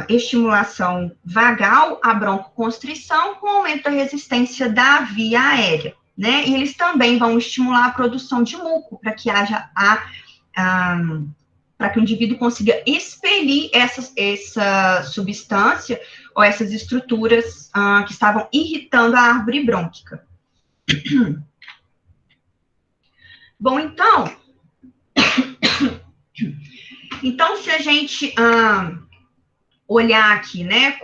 estimulação vagal a broncoconstrição com aumento da resistência da via aérea, né? E eles também vão estimular a produção de muco para que haja para que o indivíduo consiga expelir essa substância ou essas estruturas que estavam irritando a árvore brônquica. Bom, então, se a gente olhar aqui, né,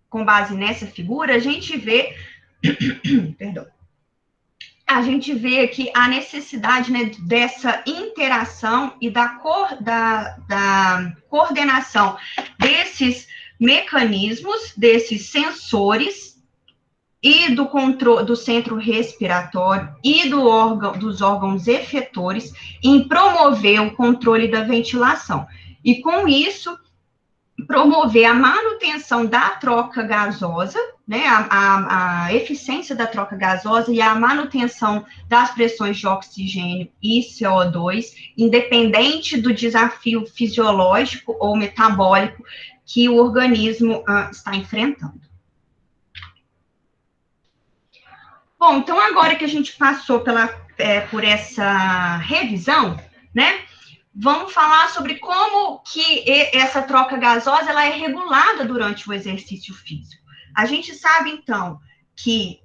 com base nessa figura, a gente vê, a gente vê aqui a necessidade, né, dessa interação e da coordenação desses mecanismos, desses sensores e do controle do centro respiratório e dos órgãos efetores em promover o controle da ventilação. E com isso, promover a manutenção da troca gasosa, né, a eficiência da troca gasosa e a manutenção das pressões de oxigênio e CO2, independente do desafio fisiológico ou metabólico que o organismo está enfrentando. Bom, então agora que a gente passou por essa revisão, né, vamos falar sobre como que essa troca gasosa ela é regulada durante o exercício físico. A gente sabe, então, que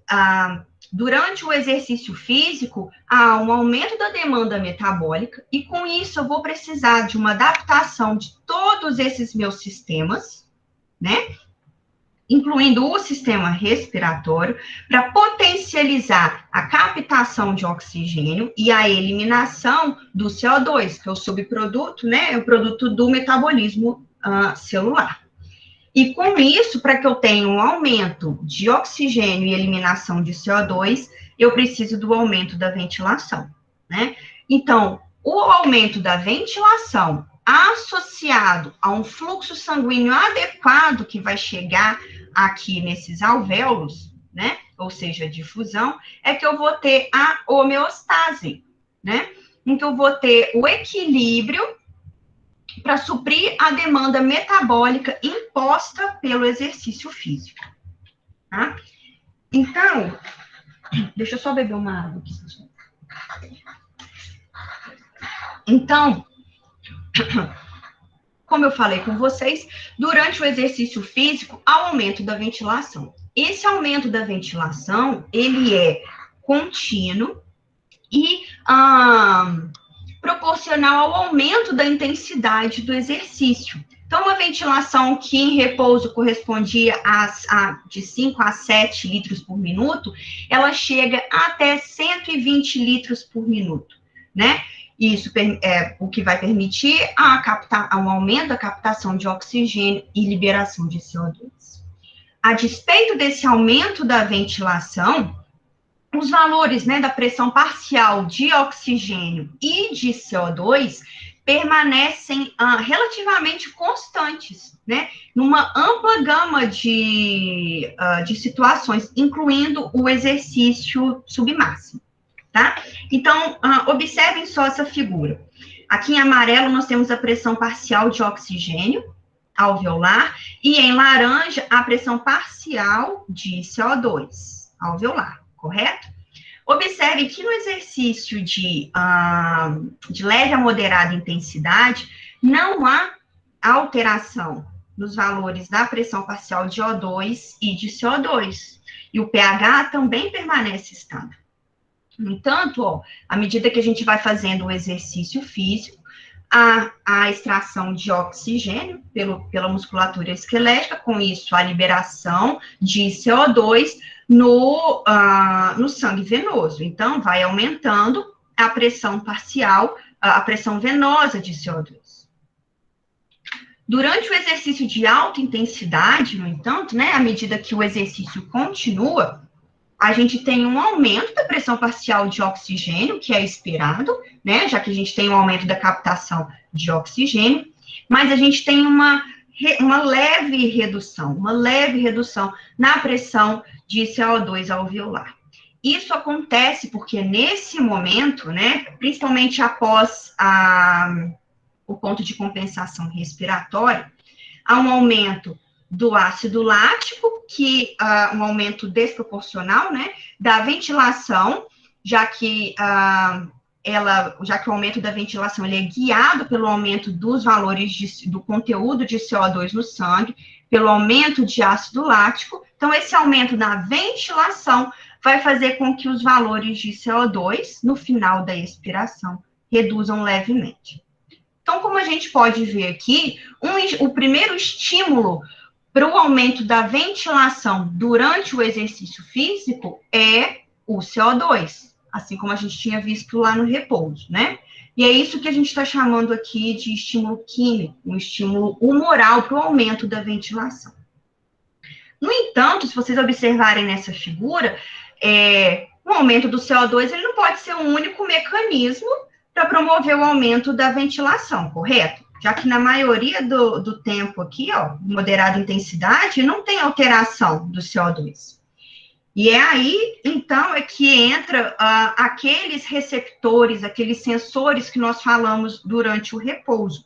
durante o exercício físico há um aumento da demanda metabólica e, com isso, eu vou precisar de uma adaptação de todos esses meus sistemas, né? Incluindo o sistema respiratório, para potencializar a captação de oxigênio e a eliminação do CO2, que é o subproduto, né, é o produto do metabolismo celular. E com isso, para que eu tenha um aumento de oxigênio e eliminação de CO2, eu preciso do aumento da ventilação, né? Então, o aumento da ventilação associado a um fluxo sanguíneo adequado que vai chegar aqui nesses alvéolos, né, ou seja, difusão, é que eu vou ter a homeostase, né, então eu vou ter o equilíbrio para suprir a demanda metabólica imposta pelo exercício físico, tá? Então, deixa eu só beber uma água aqui. Então, como eu falei com vocês, durante o exercício físico, há um aumento da ventilação. Esse aumento da ventilação, ele é contínuo e proporcional ao aumento da intensidade do exercício. Então, uma ventilação que em repouso correspondia de 5 a 7 litros por minuto, ela chega até 120 litros por minuto, né? Isso é o que vai permitir um aumento da captação de oxigênio e liberação de CO2. A despeito desse aumento da ventilação, os valores, né, da pressão parcial de oxigênio e de CO2 permanecem relativamente constantes, né, numa ampla gama de situações, incluindo o exercício submáximo, tá? Então, observem só essa figura. Aqui em amarelo nós temos a pressão parcial de oxigênio alveolar e em laranja a pressão parcial de CO2 alveolar, correto? Observe que no exercício de leve a moderada intensidade, não há alteração nos valores da pressão parcial de O2 e de CO2. E o pH também permanece estável. No entanto, à medida que a gente vai fazendo o exercício físico, a extração de oxigênio pela musculatura esquelética, com isso a liberação de CO2 no sangue venoso. Então, vai aumentando a pressão parcial, a pressão venosa de CO2. Durante o exercício de alta intensidade, no entanto, né, à medida que o exercício continua, a gente tem um aumento da pressão parcial de oxigênio, que é esperado, né, já que a gente tem um aumento da captação de oxigênio, mas a gente tem uma leve redução na pressão de CO2 alveolar. Isso acontece porque nesse momento, né, principalmente após o ponto de compensação respiratória, há um aumento do ácido lático, um aumento desproporcional, né, da ventilação, já que o aumento da ventilação ele é guiado pelo aumento dos valores do conteúdo de CO2 no sangue, pelo aumento de ácido lático. Então, esse aumento na ventilação vai fazer com que os valores de CO2, no final da expiração, reduzam levemente. Então, como a gente pode ver aqui, o primeiro estímulo para o aumento da ventilação durante o exercício físico é o CO2, assim como a gente tinha visto lá no repouso, né? E é isso que a gente está chamando aqui de estímulo químico, um estímulo humoral para o aumento da ventilação. No entanto, se vocês observarem nessa figura, o aumento do CO2 ele não pode ser um único mecanismo para promover o aumento da ventilação, correto? Já que na maioria do tempo aqui, moderada intensidade, não tem alteração do CO2. E é aí, então, que entra aqueles receptores, aqueles sensores que nós falamos durante o repouso.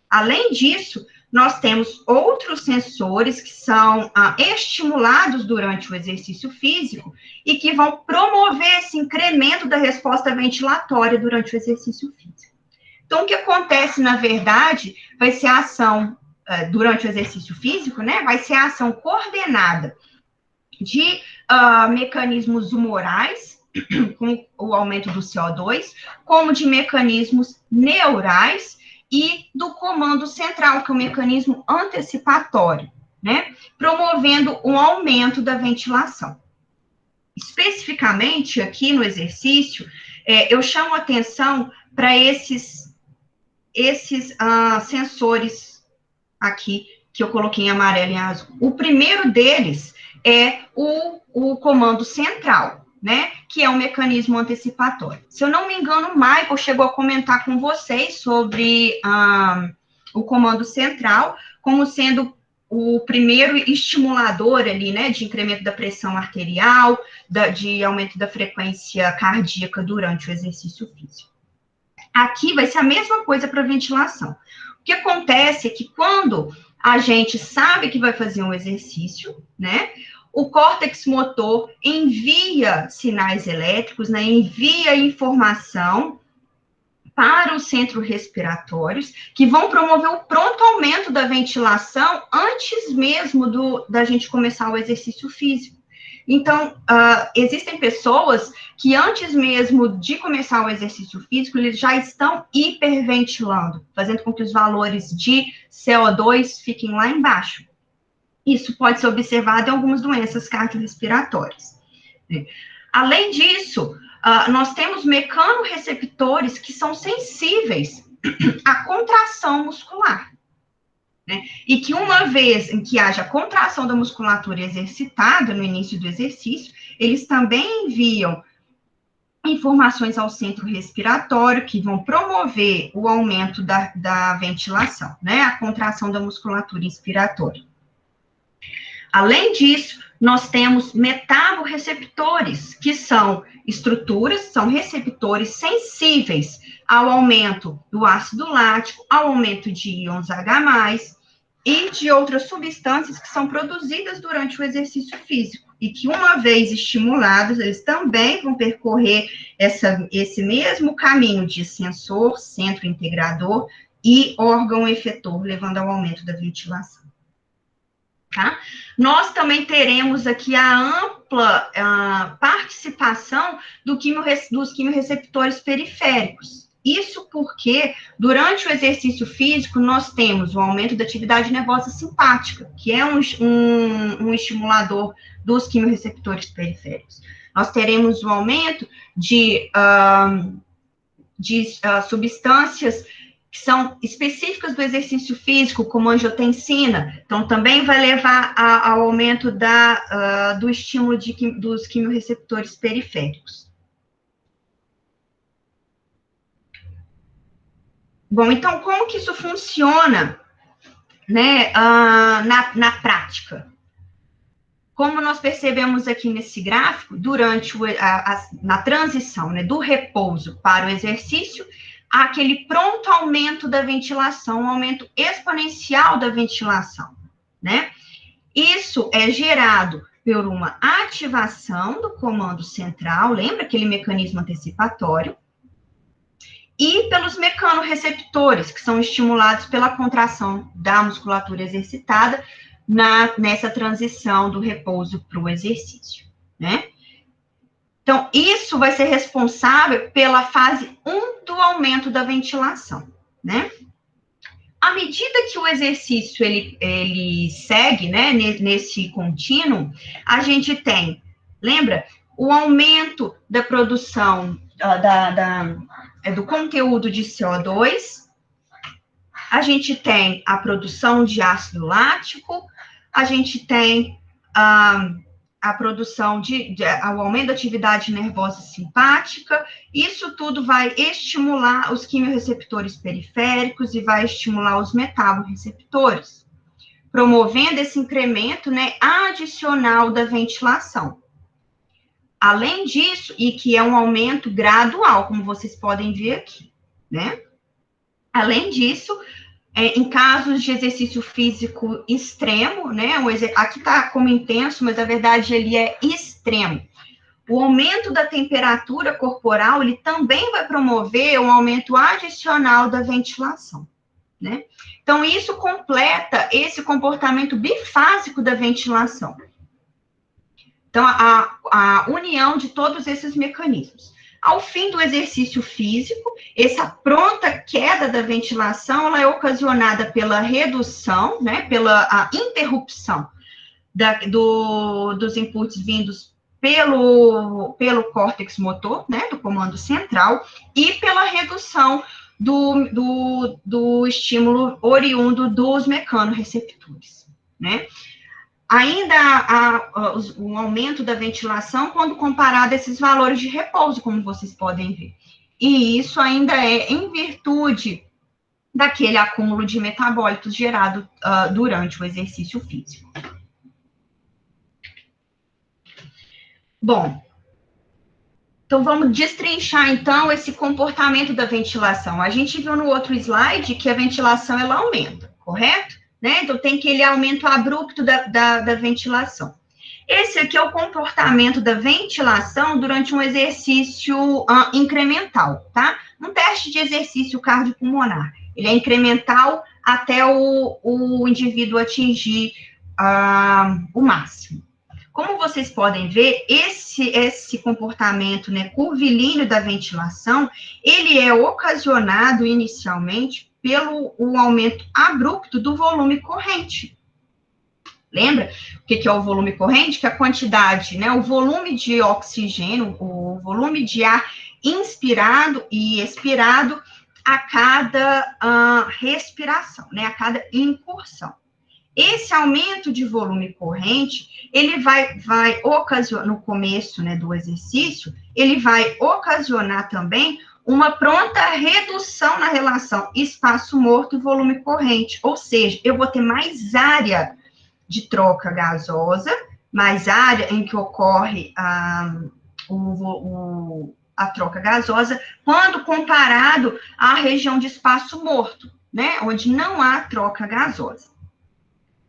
Além disso, nós temos outros sensores que são estimulados durante o exercício físico e que vão promover esse incremento da resposta ventilatória durante o exercício físico. Então, o que acontece, na verdade, vai ser a ação, durante o exercício físico, né, vai ser a ação coordenada de mecanismos humorais, com o aumento do CO2, como de mecanismos neurais e do comando central, que é o mecanismo antecipatório, né, promovendo um aumento da ventilação. Especificamente, aqui no exercício, eu chamo atenção para esses sensores aqui, que eu coloquei em amarelo e em azul. O primeiro deles é o comando central, né, que é um mecanismo antecipatório. Se eu não me engano, o Michael chegou a comentar com vocês sobre o comando central, como sendo o primeiro estimulador ali, né, de incremento da pressão arterial, de aumento da frequência cardíaca durante o exercício físico. Aqui vai ser a mesma coisa para a ventilação. O que acontece é que quando a gente sabe que vai fazer um exercício, né, o córtex motor envia sinais elétricos, né, envia informação para os centros respiratórios, que vão promover o pronto aumento da ventilação antes mesmo da gente começar o exercício físico. Então, existem pessoas que antes mesmo de começar o exercício físico, eles já estão hiperventilando, fazendo com que os valores de CO2 fiquem lá embaixo. Isso pode ser observado em algumas doenças cardiorrespiratórias. Além disso, nós temos mecanorreceptores que são sensíveis à contração muscular. Né? E que uma vez em que haja contração da musculatura exercitada no início do exercício, eles também enviam informações ao centro respiratório que vão promover o aumento da ventilação, né? A contração da musculatura inspiratória. Além disso, nós temos metaborreceptores, que são estruturas, são receptores sensíveis ao aumento do ácido lático, ao aumento de íons H+, e de outras substâncias que são produzidas durante o exercício físico, e que uma vez estimulados, eles também vão percorrer esse mesmo caminho de sensor, centro integrador e órgão efetor, levando ao aumento da ventilação. Tá? Nós também teremos aqui a ampla participação dos quimiorreceptores periféricos. Isso porque, durante o exercício físico, nós temos o aumento da atividade nervosa simpática, que é um estimulador dos quimiorreceptores periféricos. Nós teremos o aumento de substâncias que são específicas do exercício físico, como angiotensina, então também vai levar ao aumento do estímulo dos quimiorreceptores periféricos. Bom, então, como que isso funciona, né, na prática? Como nós percebemos aqui nesse gráfico, durante na transição, né, do repouso para o exercício, há aquele pronto aumento da ventilação, um aumento exponencial da ventilação, né? Isso é gerado por uma ativação do comando central, lembra aquele mecanismo antecipatório? E pelos mecanorreceptores, que são estimulados pela contração da musculatura exercitada nessa transição do repouso para o exercício, né? Então, isso vai ser responsável pela fase 1 do aumento da ventilação, né? À medida que o exercício, ele segue, né, nesse contínuo, a gente tem, lembra? O aumento da produção do conteúdo de CO2, a gente tem a produção de ácido lático, a gente tem a produção o aumento da atividade nervosa simpática, isso tudo vai estimular os quimiorreceptores periféricos e vai estimular os metaborreceptores, promovendo esse incremento, né, adicional da ventilação. Além disso, e que é um aumento gradual, como vocês podem ver aqui, né? Além disso, em casos de exercício físico extremo, né? Aqui está como intenso, mas na verdade ele é extremo. O aumento da temperatura corporal, ele também vai promover um aumento adicional da ventilação, né? Então, isso completa esse comportamento bifásico da ventilação. Então, a união de todos esses mecanismos. Ao fim do exercício físico, essa pronta queda da ventilação, ela é ocasionada pela redução, né, pela interrupção dos inputs vindos pelo córtex motor, né, do comando central, e pela redução do estímulo oriundo dos mecanorreceptores, né? Ainda há um aumento da ventilação quando comparado a esses valores de repouso, como vocês podem ver. E isso ainda é em virtude daquele acúmulo de metabólitos gerado durante o exercício físico. Bom, então vamos destrinchar, então, esse comportamento da ventilação. A gente viu no outro slide que a ventilação, ela aumenta, correto? Né? Então, tem aquele aumento abrupto da ventilação. Esse aqui é o comportamento da ventilação durante um exercício incremental, tá? Um teste de exercício cardiopulmonar. Ele é incremental até o indivíduo atingir o máximo. Como vocês podem ver, esse comportamento, né, curvilíneo da ventilação, ele é ocasionado inicialmente pelo aumento abrupto do volume corrente. Lembra o que é o volume corrente? Que é a quantidade, né, o volume de oxigênio, o volume de ar inspirado e expirado a cada respiração, né, a cada incursão. Esse aumento de volume corrente, ele vai ocasionar, no começo, né, do exercício, ele vai ocasionar também uma pronta redução na relação espaço morto e volume corrente, ou seja, eu vou ter mais área de troca gasosa, mais área em que ocorre a troca gasosa, quando comparado à região de espaço morto, né, onde não há troca gasosa.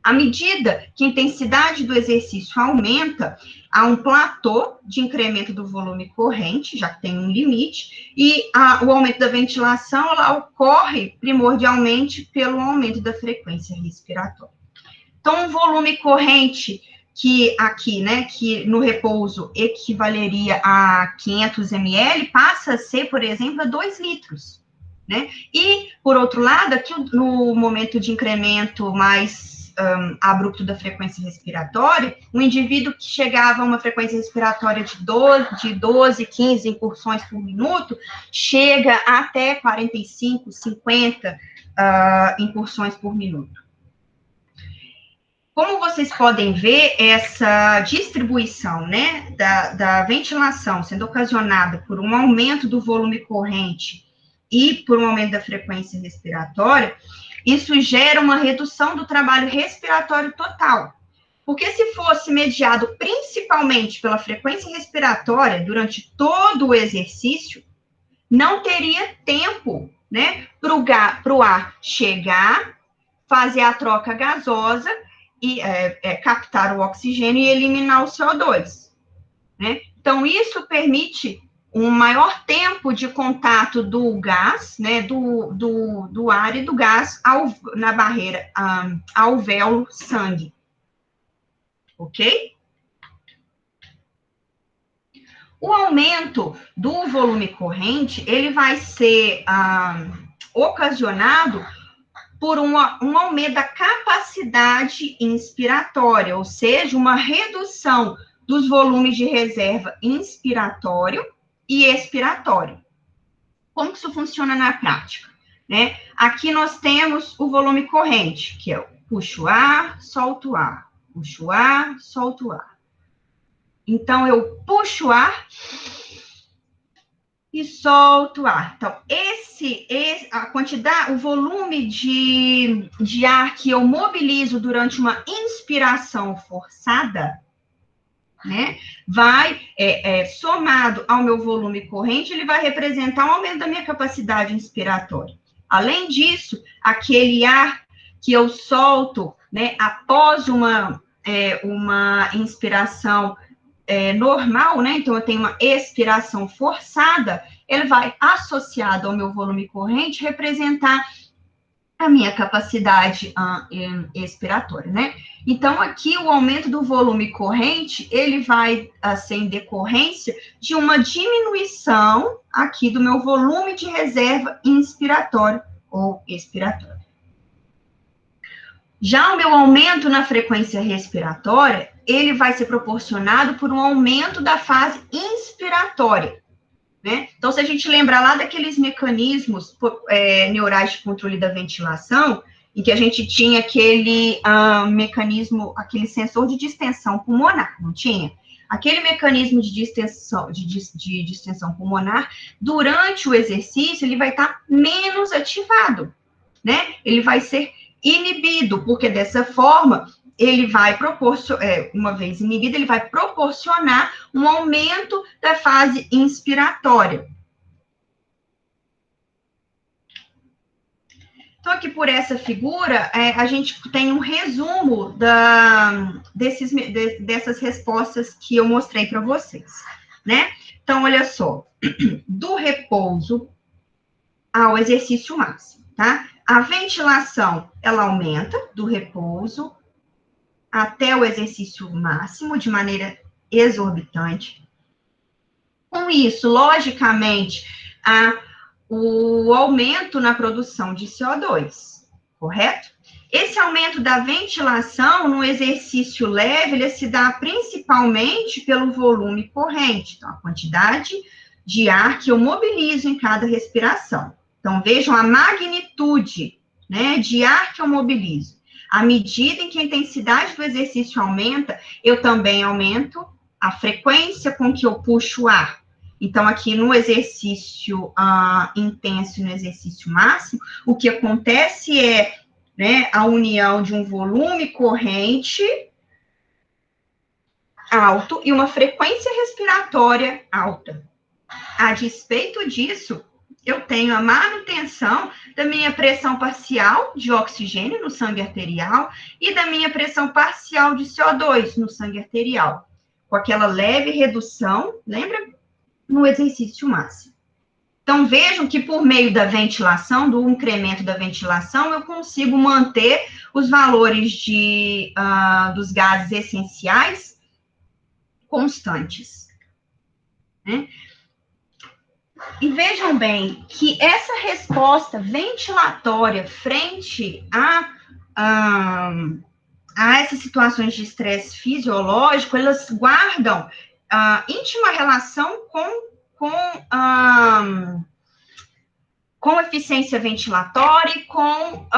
À medida que a intensidade do exercício aumenta, há um platô de incremento do volume corrente, já que tem um limite, e o aumento da ventilação ela ocorre primordialmente pelo aumento da frequência respiratória. Então, um volume corrente que aqui, né, que no repouso equivaleria a 500 ml, passa a ser, por exemplo, a 2 litros, né? E, por outro lado, aqui no momento de incremento mais abrupto da frequência respiratória, um indivíduo que chegava a uma frequência respiratória de 12, 15 incursões por minuto, chega até 45, 50 incursões por minuto. Como vocês podem ver, essa distribuição, né, da ventilação sendo ocasionada por um aumento do volume corrente e por um aumento da frequência respiratória, isso gera uma redução do trabalho respiratório total. Porque se fosse mediado principalmente pela frequência respiratória durante todo o exercício, não teria tempo, né, para o ar chegar, fazer a troca gasosa e captar o oxigênio e eliminar o CO2, né? Então, isso permite um maior tempo de contato do gás, né, do ar e do gás na barreira alvéolo-sangue, ok? O aumento do volume corrente, ele vai ser ocasionado por um aumento da capacidade inspiratória, ou seja, uma redução dos volumes de reserva inspiratório e expiratório. Como que isso funciona na prática? Né? Aqui nós temos o volume corrente, que é o puxo ar, solto o ar, puxo ar, solto o ar. Então, eu puxo o ar e solto o ar. Então, a quantidade, o volume de ar que eu mobilizo durante uma inspiração forçada, né, vai, somado ao meu volume corrente, ele vai representar um aumento da minha capacidade inspiratória. Além disso, aquele ar que eu solto, né, após uma inspiração normal, né, então eu tenho uma expiração forçada, ele vai, associado ao meu volume corrente, representar a minha capacidade expiratória, né? Então, aqui, o aumento do volume corrente, ele vai ser em decorrência de uma diminuição aqui do meu volume de reserva inspiratório ou expiratório. Já o meu aumento na frequência respiratória, ele vai ser proporcionado por um aumento da fase inspiratória, né? Então, se a gente lembrar lá daqueles mecanismos neurais de controle da ventilação, em que a gente tinha aquele mecanismo, aquele sensor de distensão pulmonar, não tinha? Aquele mecanismo de distensão pulmonar, durante o exercício, ele vai estar menos ativado, né? Ele vai ser inibido, porque dessa forma ele vai uma vez inibido, ele vai proporcionar um aumento da fase inspiratória. Então, aqui por essa figura, a gente tem um resumo dessas respostas que eu mostrei para vocês, né? Então, olha só, do repouso ao exercício máximo, tá? A ventilação, ela aumenta do repouso até o exercício máximo, de maneira exorbitante. Com isso, logicamente, o aumento na produção de CO2, correto? Esse aumento da ventilação no exercício leve, ele se dá principalmente pelo volume corrente, então, a quantidade de ar que eu mobilizo em cada respiração. Então, vejam a magnitude, né, de ar que eu mobilizo. À medida em que a intensidade do exercício aumenta, eu também aumento a frequência com que eu puxo o ar. Então, aqui no exercício intenso e no exercício máximo, o que acontece é, né, a união de um volume corrente alto e uma frequência respiratória alta. A despeito disso, eu tenho a manutenção da minha pressão parcial de oxigênio no sangue arterial e da minha pressão parcial de CO2 no sangue arterial, com aquela leve redução, lembra? No exercício máximo. Então, vejam que por meio da ventilação, do incremento da ventilação, eu consigo manter os valores dos gases essenciais constantes, né? E vejam bem que essa resposta ventilatória frente a essas situações de estresse fisiológico, elas guardam íntima relação com eficiência ventilatória e com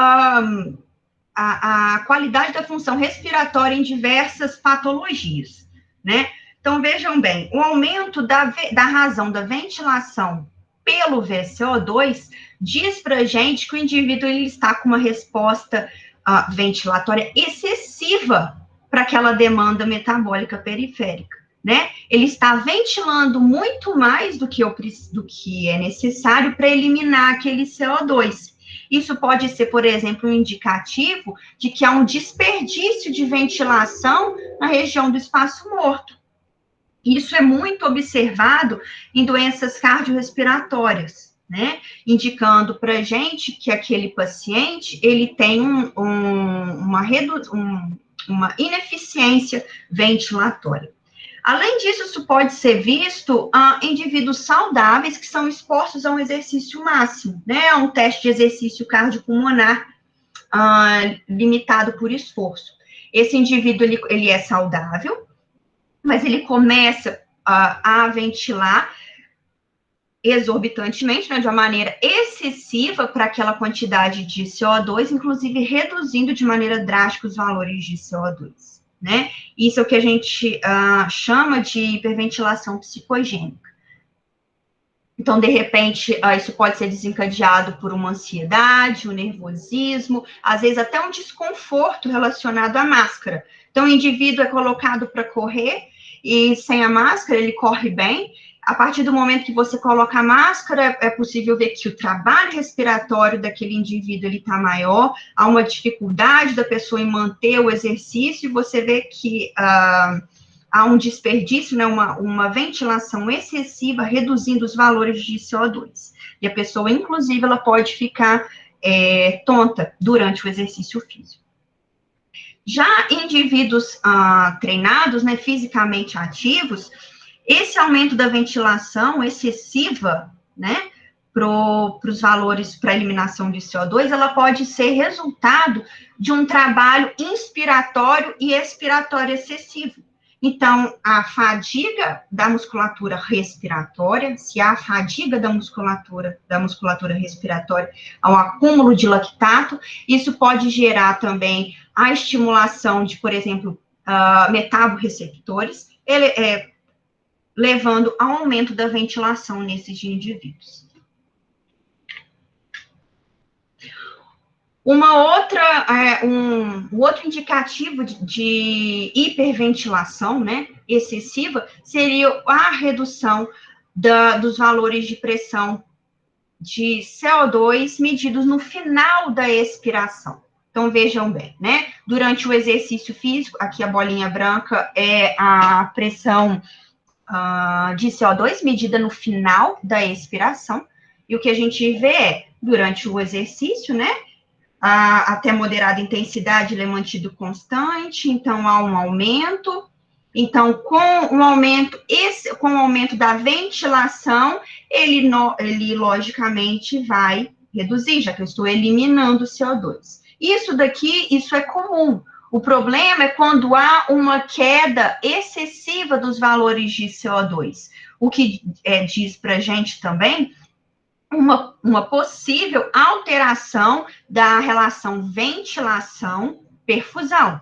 a qualidade da função respiratória em diversas patologias, né? Então, vejam bem, o aumento da razão da ventilação pelo VCO2 diz para a gente que o indivíduo ele está com uma resposta ventilatória excessiva para aquela demanda metabólica periférica, né? Ele está ventilando muito mais do que é necessário para eliminar aquele CO2. Isso pode ser, por exemplo, um indicativo de que há um desperdício de ventilação na região do espaço morto. Isso é muito observado em doenças cardiorrespiratórias, né? Indicando para a gente que aquele paciente, ele tem uma ineficiência ventilatória. Além disso, isso pode ser visto em indivíduos saudáveis que são expostos a um exercício máximo, né? A um teste de exercício cardiopulmonar limitado por esforço. Esse indivíduo, ele é saudável, mas ele começa a ventilar exorbitantemente, né, de uma maneira excessiva para aquela quantidade de CO2, inclusive reduzindo de maneira drástica os valores de CO2, né? Isso é o que a gente chama de hiperventilação psicogênica. Então, de repente, isso pode ser desencadeado por uma ansiedade, um nervosismo, às vezes até um desconforto relacionado à máscara. Então, o indivíduo é colocado para correr e sem a máscara ele corre bem. A partir do momento que você coloca a máscara, é possível ver que o trabalho respiratório daquele indivíduo está maior, há uma dificuldade da pessoa em manter o exercício, e você vê que há um desperdício, né, uma ventilação excessiva, reduzindo os valores de CO2. E a pessoa, inclusive, ela pode ficar tonta durante o exercício físico. Já em indivíduos treinados, né, fisicamente ativos, esse aumento da ventilação excessiva, né, para os valores para eliminação de CO2, ela pode ser resultado de um trabalho inspiratório e expiratório excessivo. Então, a fadiga da musculatura respiratória, se há fadiga da musculatura respiratória ao acúmulo de lactato, isso pode gerar também a estimulação de, por exemplo, metaborreceptores, levando ao aumento da ventilação nesses indivíduos. Um outro indicativo de hiperventilação, né, excessiva, seria a redução dos valores de pressão de CO2 medidos no final da expiração. Então, vejam bem, né, durante o exercício físico, aqui a bolinha branca é a pressão de CO2 medida no final da expiração, e o que a gente vê é, durante o exercício, né, até moderada intensidade, ele é mantido constante, então há um aumento. Então, com o aumento da ventilação, ele logicamente vai reduzir, já que eu estou eliminando o CO2. Isso é comum. O problema é quando há uma queda excessiva dos valores de CO2, o que diz para a gente também uma possível alteração da relação ventilação-perfusão.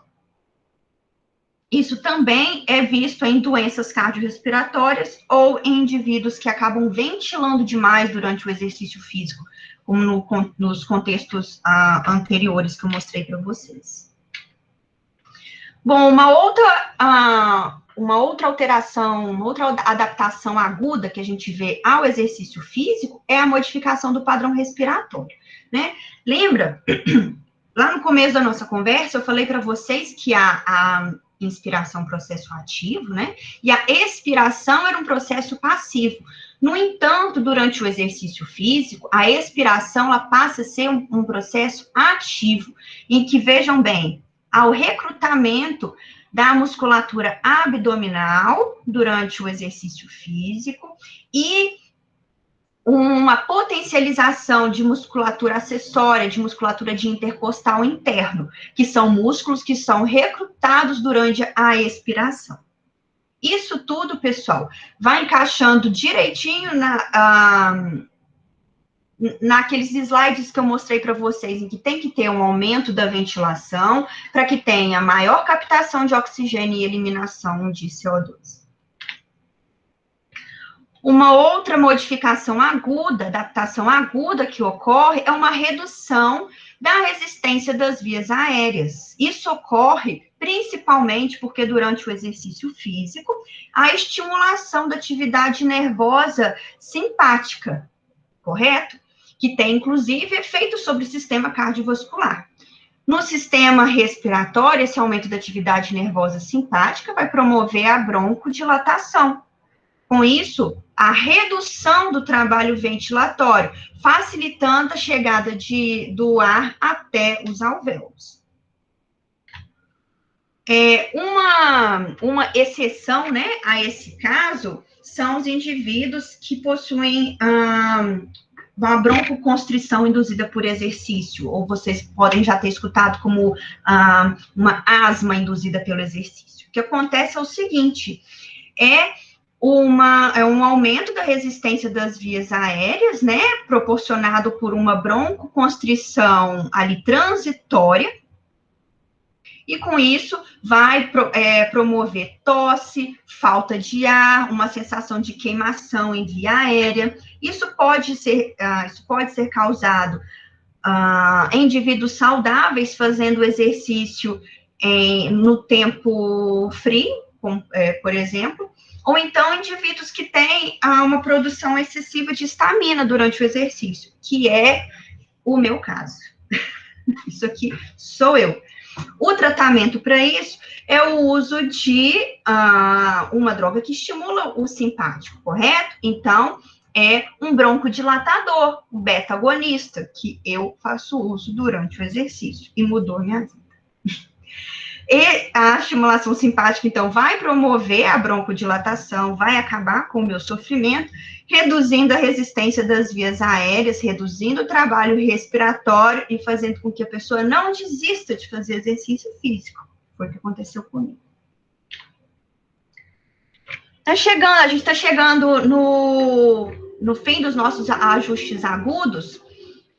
Isso também é visto em doenças cardiorrespiratórias ou em indivíduos que acabam ventilando demais durante o exercício físico, como nos contextos anteriores que eu mostrei para vocês. Bom, uma outra alteração, uma outra adaptação aguda que a gente vê ao exercício físico é a modificação do padrão respiratório, né? Lembra? Lá no começo da nossa conversa, eu falei para vocês que a inspiração é um processo ativo, né? E a expiração era um processo passivo. No entanto, durante o exercício físico, a expiração ela passa a ser um processo ativo, em que, vejam bem, ao recrutamento da musculatura abdominal durante o exercício físico e uma potencialização de musculatura acessória, de musculatura de intercostal interno, que são músculos que são recrutados durante a expiração. Isso tudo, pessoal, vai encaixando direitinho naqueles slides que eu mostrei para vocês, em que tem que ter um aumento da ventilação, para que tenha maior captação de oxigênio e eliminação de CO2. Uma outra modificação aguda, adaptação aguda que ocorre, é uma redução da resistência das vias aéreas. Isso ocorre principalmente porque durante o exercício físico, a estimulação da atividade nervosa simpática, correto? Que tem, inclusive, efeito sobre o sistema cardiovascular. No sistema respiratório, esse aumento da atividade nervosa simpática vai promover a broncodilatação. Com isso, a redução do trabalho ventilatório, facilitando a chegada do ar até os alvéolos. Uma exceção, né, a esse caso são os indivíduos que possuem uma broncoconstrição induzida por exercício, ou vocês podem já ter escutado como uma asma induzida pelo exercício. O que acontece é o seguinte, um aumento da resistência das vias aéreas, né, proporcionado por uma broncoconstrição ali transitória, e com isso vai promover tosse, falta de ar, uma sensação de queimação em via aérea. Isso pode ser causado em indivíduos saudáveis fazendo exercício no tempo frio, por exemplo, ou então indivíduos que têm uma produção excessiva de estamina durante o exercício, que é o meu caso. Isso aqui sou eu. O tratamento para isso é o uso de uma droga que estimula o simpático, correto? Então, é um broncodilatador, o beta-agonista, que eu faço uso durante o exercício, e mudou minha vida. E a estimulação simpática, então, vai promover a broncodilatação, vai acabar com o meu sofrimento, reduzindo a resistência das vias aéreas, reduzindo o trabalho respiratório e fazendo com que a pessoa não desista de fazer exercício físico. Foi o que aconteceu comigo. A gente está chegando no fim dos nossos ajustes agudos,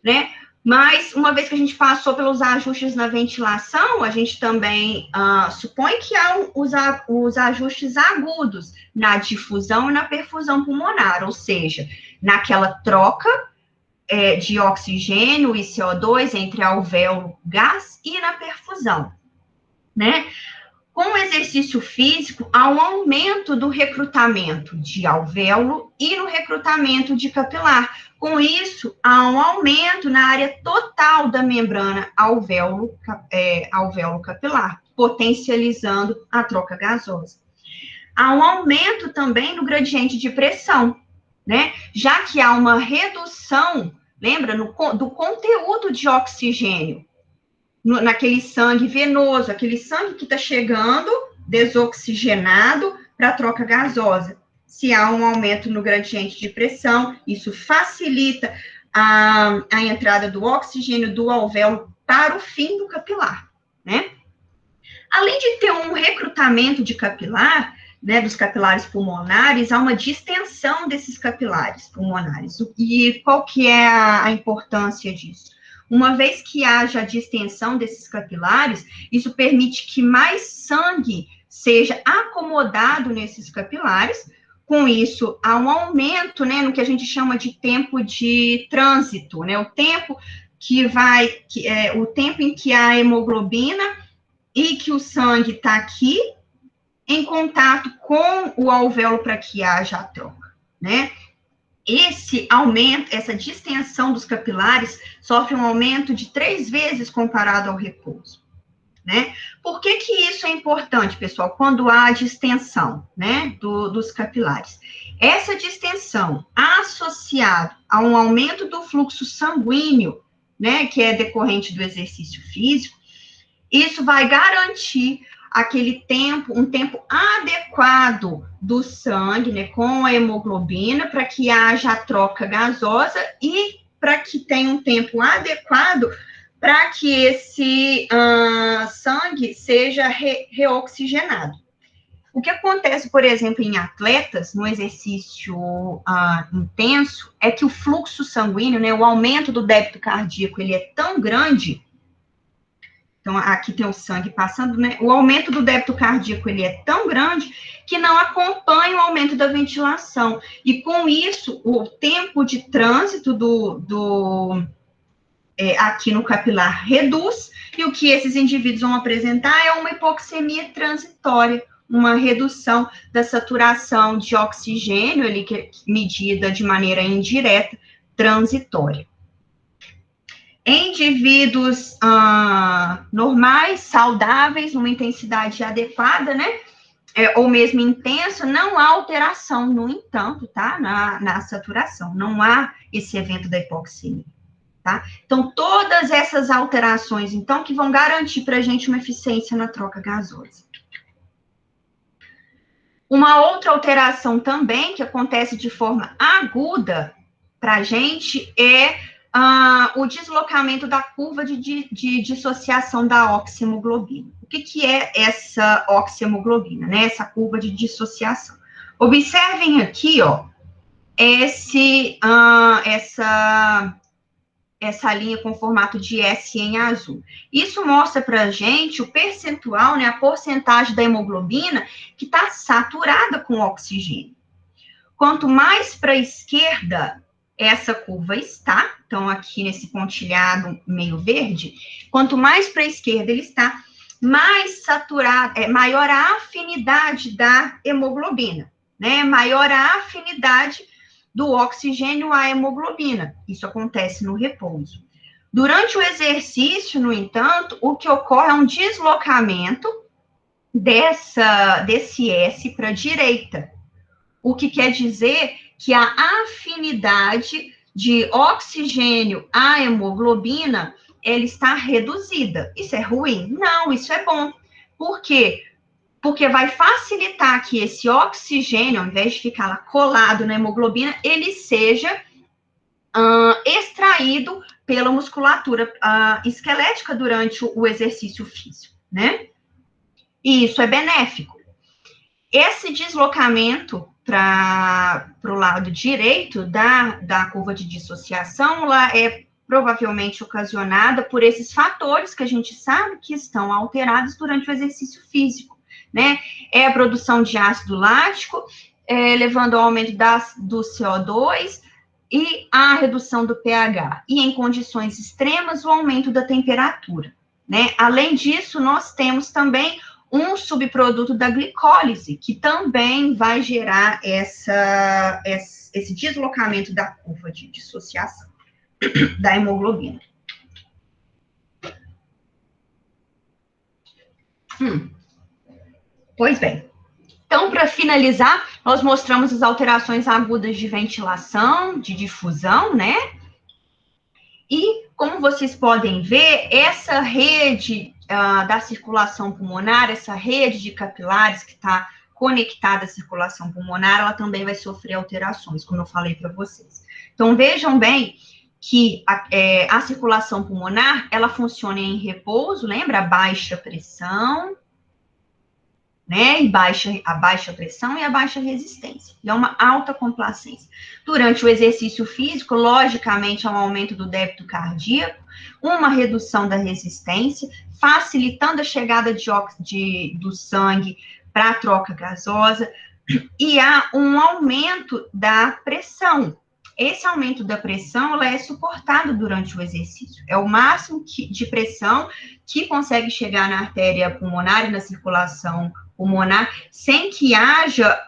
né? Mas, uma vez que a gente passou pelos ajustes na ventilação, a gente também supõe que há os ajustes agudos na difusão e na perfusão pulmonar, ou seja, naquela troca de oxigênio e CO2 entre alvéolo, gás e na perfusão, né? Com o exercício físico, há um aumento do recrutamento de alvéolo e no recrutamento de capilar. Com isso, há um aumento na área total da membrana alvéolo-capilar, potencializando a troca gasosa. Há um aumento também no gradiente de pressão, né? Já que há uma redução Lembra? Do conteúdo de oxigênio naquele sangue venoso, aquele sangue que está chegando desoxigenado para a troca gasosa. Se há um aumento no gradiente de pressão, isso facilita a entrada do oxigênio do alvéolo para o fim do capilar, né? Além de ter um recrutamento de capilar, né, dos capilares pulmonares, há uma distensão desses capilares pulmonares. E qual que é a importância disso? Uma vez que haja a distensão desses capilares, isso permite que mais sangue seja acomodado nesses capilares. Com isso, há um aumento, né, no que a gente chama de tempo de trânsito, né, o tempo em que a hemoglobina e que o sangue está aqui em contato com o alvéolo para que haja a troca, né? Esse aumento, essa distensão dos capilares sofre um aumento de 3 vezes comparado ao repouso, né? Por que isso é importante, pessoal? Quando há a distensão, né, dos capilares. Essa distensão associada a um aumento do fluxo sanguíneo, né, que é decorrente do exercício físico, isso vai garantir aquele tempo, um tempo adequado do sangue, né, com a hemoglobina, para que haja a troca gasosa e para que tenha um tempo adequado para que esse sangue seja reoxigenado. O que acontece, por exemplo, em atletas, no exercício intenso, é que o fluxo sanguíneo, né, o aumento do débito cardíaco, ele é tão grande. Então, aqui tem o sangue passando, né? O aumento do débito cardíaco, ele é tão grande que não acompanha o aumento da ventilação. E, com isso, o tempo de trânsito aqui no capilar reduz, e o que esses indivíduos vão apresentar é uma hipoxemia transitória, uma redução da saturação de oxigênio, ali, que é medida de maneira indireta, transitória. Em indivíduos normais, saudáveis, numa intensidade adequada, né, ou mesmo intensa, não há alteração, no entanto, tá, na saturação, não há esse evento da hipoxemia, tá? Então, todas essas alterações, então, que vão garantir para a gente uma eficiência na troca gasosa. Uma outra alteração também, que acontece de forma aguda para a gente, é o deslocamento da curva de dissociação da oxihemoglobina. O que é essa oxihemoglobina, né? Essa curva de dissociação. Observem aqui, ó, essa linha com formato de S em azul. Isso mostra para a gente o percentual, né, a porcentagem da hemoglobina que está saturada com oxigênio. Quanto mais para a esquerda essa curva está, então aqui nesse pontilhado meio verde, quanto mais para a esquerda ele está, mais saturado, maior a afinidade da hemoglobina, né? Maior a afinidade do oxigênio à hemoglobina. Isso acontece no repouso. Durante o exercício, no entanto, o que ocorre é um deslocamento desse S para a direita. O que quer dizer que a afinidade de oxigênio à hemoglobina, ela está reduzida. Isso é ruim? Não, isso é bom. Por quê? Porque vai facilitar que esse oxigênio, ao invés de ficar lá colado na hemoglobina, ele seja extraído pela musculatura esquelética durante o exercício físico, né? E isso é benéfico. Esse deslocamento para o lado direito da curva de dissociação, ela é provavelmente ocasionada por esses fatores que a gente sabe que estão alterados durante o exercício físico, né? É a produção de ácido lático, levando ao aumento do CO2 e a redução do pH. E em condições extremas, o aumento da temperatura, né? Além disso, nós temos também um subproduto da glicólise, que também vai gerar esse deslocamento da curva de dissociação da hemoglobina. Pois bem. Então, para finalizar, nós mostramos as alterações agudas de ventilação, de difusão, né? E, como vocês podem ver, essa rede da circulação pulmonar, essa rede de capilares que está conectada à circulação pulmonar, ela também vai sofrer alterações, como eu falei para vocês. Então, vejam bem que a circulação pulmonar, ela funciona em repouso, lembra? Baixa pressão, né? E a baixa pressão e a baixa resistência. E é uma alta complacência. Durante o exercício físico, logicamente, há um aumento do débito cardíaco, uma redução da resistência, facilitando a chegada do sangue para a troca gasosa, e há um aumento da pressão. Esse aumento da pressão, ela é suportado durante o exercício. É o máximo de pressão que consegue chegar na artéria pulmonar e na circulação pulmonar, sem que haja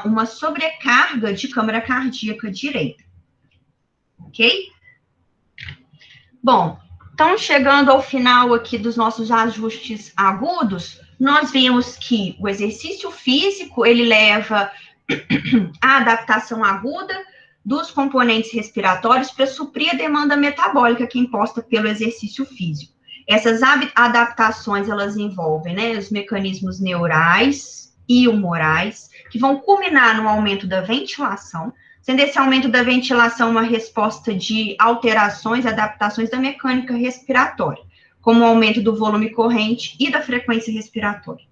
uma sobrecarga de câmara cardíaca direita. Ok? Bom, então, chegando ao final aqui dos nossos ajustes agudos, nós vimos que o exercício físico, ele leva à adaptação aguda dos componentes respiratórios para suprir a demanda metabólica que é imposta pelo exercício físico. Essas adaptações, elas envolvem, né, os mecanismos neurais e humorais, que vão culminar no aumento da ventilação, sendo esse aumento da ventilação uma resposta de alterações, adaptações da mecânica respiratória, como o aumento do volume corrente e da frequência respiratória.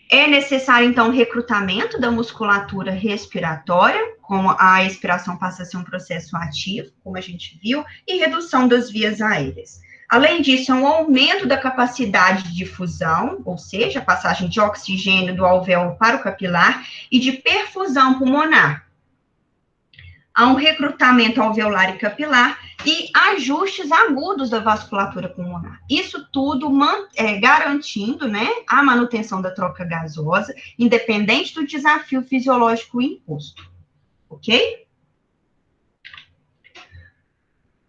É necessário, então, recrutamento da musculatura respiratória, como a expiração passa a ser um processo ativo, como a gente viu, e redução das vias aéreas. Além disso, é um aumento da capacidade de difusão, ou seja, a passagem de oxigênio do alvéolo para o capilar, e de perfusão pulmonar. Há um recrutamento alveolar e capilar e ajustes agudos da vasculatura pulmonar. Isso tudo garantindo, né, a manutenção da troca gasosa, independente do desafio fisiológico imposto. Ok?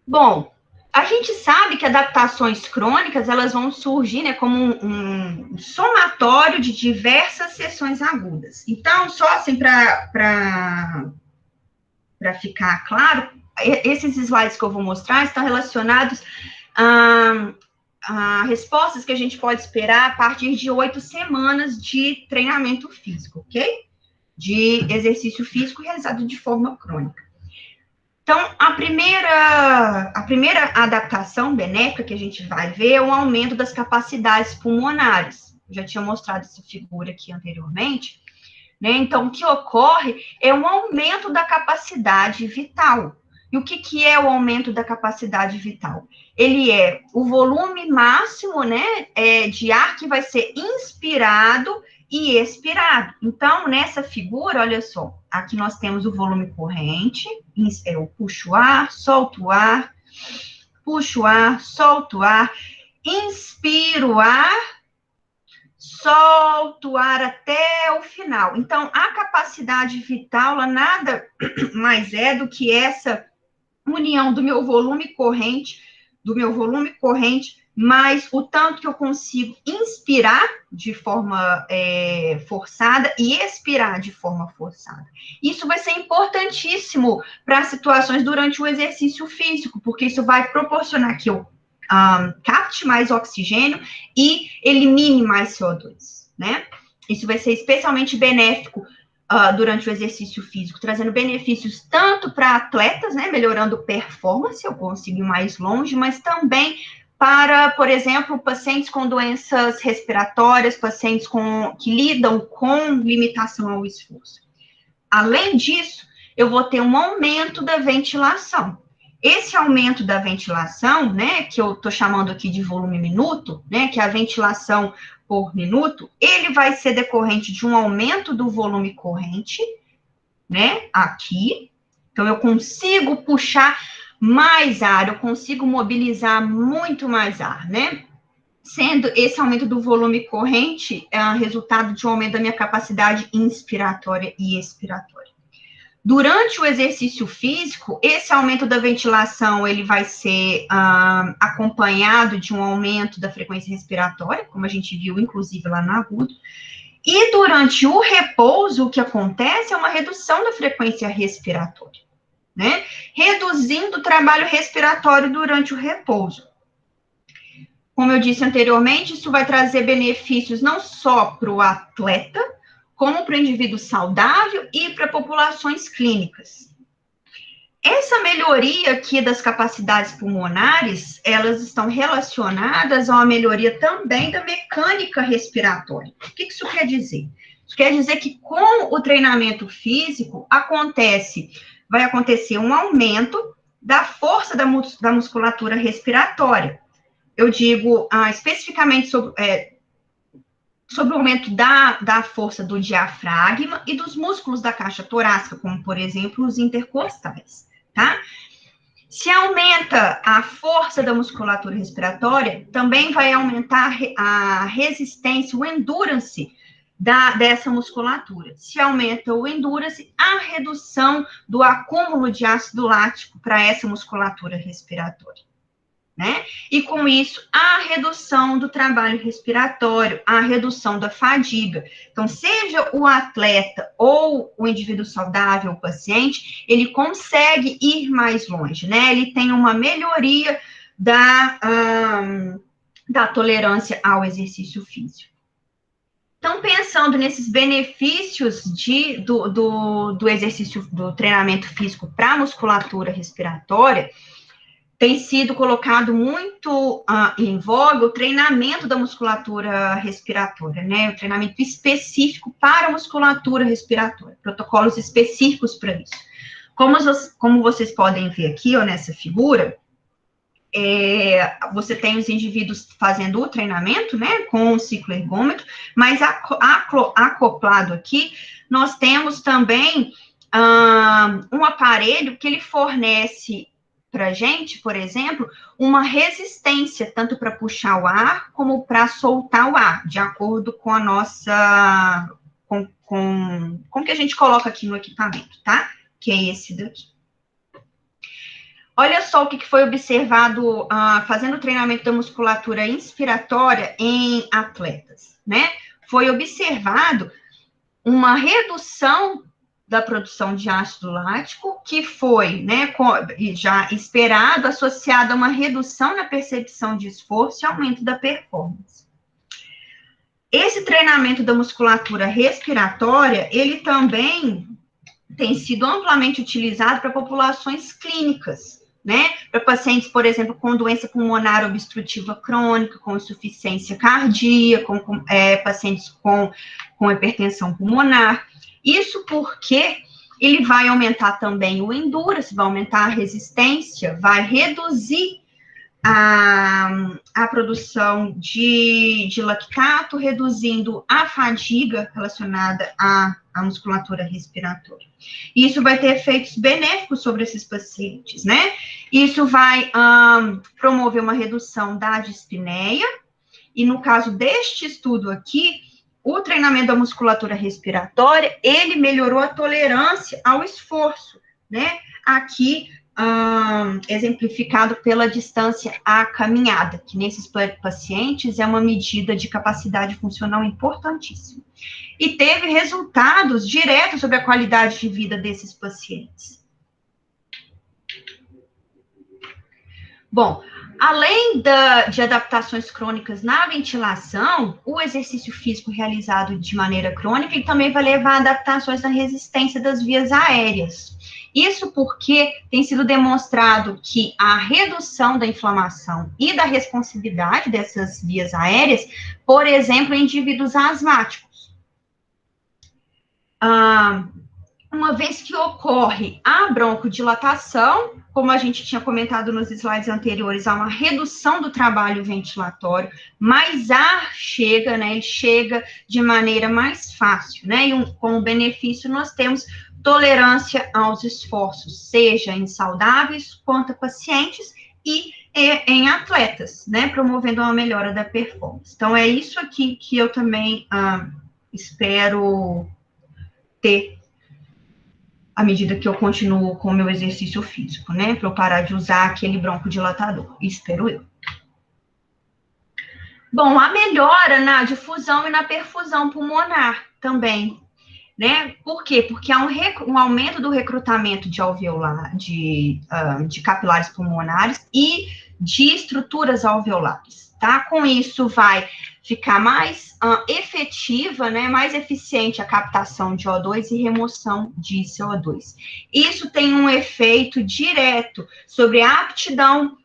Bom, a gente sabe que adaptações crônicas, elas vão surgir, né, como um somatório de diversas sessões agudas. Então, só assim para ficar claro, esses slides que eu vou mostrar estão relacionados a respostas que a gente pode esperar a partir de 8 semanas de treinamento físico, ok? De exercício físico realizado de forma crônica. Então, a primeira adaptação benéfica que a gente vai ver é o aumento das capacidades pulmonares. Eu já tinha mostrado essa figura aqui anteriormente. Né? Então, o que ocorre é um aumento da capacidade vital. E o que é o aumento da capacidade vital? Ele é o volume máximo, né, de ar que vai ser inspirado e expirado. Então, nessa figura, olha só, aqui nós temos o volume corrente, eu puxo o ar, solto o ar, puxo o ar, solto o ar, inspiro o ar, solto o ar até o final. Então, a capacidade vital, ela nada mais é do que essa união do meu volume corrente, mais o tanto que eu consigo inspirar de forma forçada e expirar de forma forçada. Isso vai ser importantíssimo para situações durante o exercício físico, porque isso vai proporcionar que eu capte mais oxigênio e elimine mais CO2, né? Isso vai ser especialmente benéfico durante o exercício físico, trazendo benefícios tanto para atletas, né, melhorando performance, eu consigo ir mais longe, mas também para, por exemplo, pacientes com doenças respiratórias, pacientes que lidam com limitação ao esforço. Além disso, eu vou ter um aumento da ventilação. Esse aumento da ventilação, né, que eu estou chamando aqui de volume minuto, né, que é a ventilação por minuto, ele vai ser decorrente de um aumento do volume corrente, né, aqui. Então, eu consigo puxar mais ar, eu consigo mobilizar muito mais ar, né? Sendo esse aumento do volume corrente resultado de um aumento da minha capacidade inspiratória e expiratória. Durante o exercício físico, esse aumento da ventilação, ele vai ser acompanhado de um aumento da frequência respiratória, como a gente viu, inclusive, lá no agudo. E durante o repouso, o que acontece é uma redução da frequência respiratória, né? Reduzindo o trabalho respiratório durante o repouso. Como eu disse anteriormente, isso vai trazer benefícios não só para o atleta, como para o indivíduo saudável e para populações clínicas. Essa melhoria aqui das capacidades pulmonares, elas estão relacionadas a uma melhoria também da mecânica respiratória. O que isso quer dizer? Isso quer dizer que com o treinamento físico vai acontecer um aumento da força da musculatura respiratória. Eu digo especificamente sobre o aumento da força do diafragma e dos músculos da caixa torácica, como, por exemplo, os intercostais, tá? Se aumenta a força da musculatura respiratória, também vai aumentar a resistência, o endurance dessa musculatura. Se aumenta o endurance, a redução do acúmulo de ácido lático para essa musculatura respiratória, né? E com isso, a redução do trabalho respiratório, a redução da fadiga. Então, seja o atleta ou o indivíduo saudável, o paciente, ele consegue ir mais longe, né? Ele tem uma melhoria da tolerância ao exercício físico. Então, pensando nesses benefícios do exercício, do treinamento físico para a musculatura respiratória, tem sido colocado muito em voga o treinamento da musculatura respiratória, né? O treinamento específico para a musculatura respiratória, protocolos específicos para isso. Como vocês podem ver aqui, ó, nessa figura, você tem os indivíduos fazendo o treinamento, né, com o ciclo ergômetro, mas acoplado aqui, nós temos também um aparelho que ele fornece para a gente, por exemplo, uma resistência, tanto para puxar o ar, como para soltar o ar, de acordo com a nossa, com o que a gente coloca aqui no equipamento, tá? Que é esse daqui. Olha só o que foi observado fazendo o treinamento da musculatura inspiratória em atletas, né? Foi observado uma redução da produção de ácido lático, que foi, né, já esperado, associado a uma redução na percepção de esforço e aumento da performance. Esse treinamento da musculatura respiratória, ele também tem sido amplamente utilizado para populações clínicas, né, para pacientes, por exemplo, com doença pulmonar obstrutiva crônica, com insuficiência cardíaca, com pacientes com hipertensão pulmonar. Isso porque ele vai aumentar também o endurance, vai aumentar a resistência, vai reduzir a produção de lactato, reduzindo a fadiga relacionada à musculatura respiratória. Isso vai ter efeitos benéficos sobre esses pacientes, né? Isso vai promover uma redução da dispneia, e no caso deste estudo aqui, o treinamento da musculatura respiratória, ele melhorou a tolerância ao esforço, né? Aqui, exemplificado pela distância à caminhada, que nesses pacientes é uma medida de capacidade funcional importantíssima. E teve resultados diretos sobre a qualidade de vida desses pacientes. Bom, além de adaptações crônicas na ventilação, o exercício físico realizado de maneira crônica ele também vai levar a adaptações na resistência das vias aéreas. Isso porque tem sido demonstrado que a redução da inflamação e da responsividade dessas vias aéreas, por exemplo, em indivíduos asmáticos. Uma vez que ocorre a broncodilatação, como a gente tinha comentado nos slides anteriores, há uma redução do trabalho ventilatório, mais ar chega, né, ele chega de maneira mais fácil, né, e como benefício nós temos tolerância aos esforços, seja em saudáveis quanto a pacientes e em atletas, né, promovendo uma melhora da performance. Então, é isso aqui que eu também espero ter à medida que eu continuo com o meu exercício físico, né? Para eu parar de usar aquele broncodilatador, espero eu. Bom, a melhora na difusão e na perfusão pulmonar também. né? Por quê? Porque há um aumento do recrutamento de capilares pulmonares e de estruturas alveolares, tá? Com isso vai ficar mais efetiva, né, mais eficiente a captação de O2 e remoção de CO2. Isso tem um efeito direto sobre a aptidão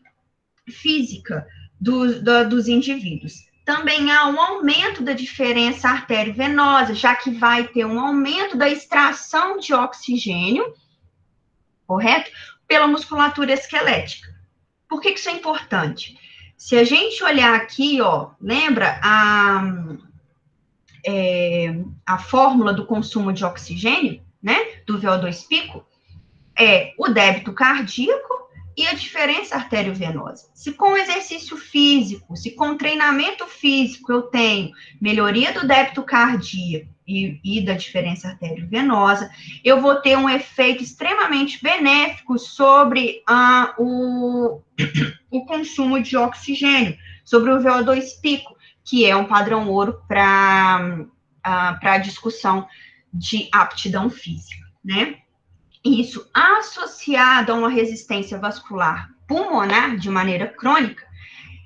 física dos indivíduos. Também há um aumento da diferença artério-venosa, já que vai ter um aumento da extração de oxigênio, correto? Pela musculatura esquelética. Por que isso é importante? Se a gente olhar aqui, ó, lembra a fórmula do consumo de oxigênio, né, do VO2 pico? É o débito cardíaco e a diferença arteriovenosa. Se com exercício físico, se com treinamento físico eu tenho melhoria do débito cardíaco e da diferença arteriovenosa, eu vou ter um efeito extremamente benéfico sobre o consumo de oxigênio, sobre o VO2 pico, que é um padrão ouro para a discussão de aptidão física, né? Isso associado a uma resistência vascular pulmonar de maneira crônica,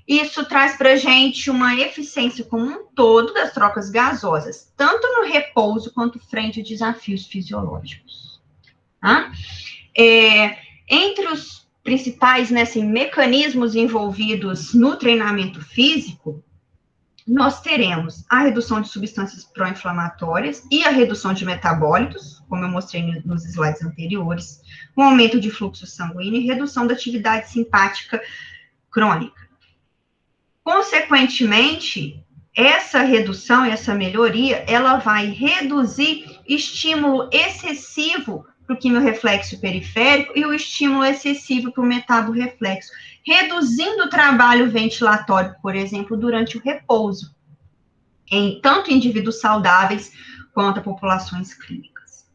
isso traz para a gente uma eficiência como um todo das trocas gasosas, tanto no repouso quanto frente a desafios fisiológicos. Tá? Entre os principais, né, assim, mecanismos envolvidos no treinamento físico, nós teremos a redução de substâncias pró-inflamatórias e a redução de metabólitos, como eu mostrei nos slides anteriores, um aumento de fluxo sanguíneo e redução da atividade simpática crônica. Consequentemente, essa redução e essa melhoria, ela vai reduzir estímulo excessivo para o quimiorreflexo periférico e o estímulo excessivo para o metaborreflexo, reduzindo o trabalho ventilatório, por exemplo, durante o repouso, em tanto indivíduos saudáveis quanto populações clínicas.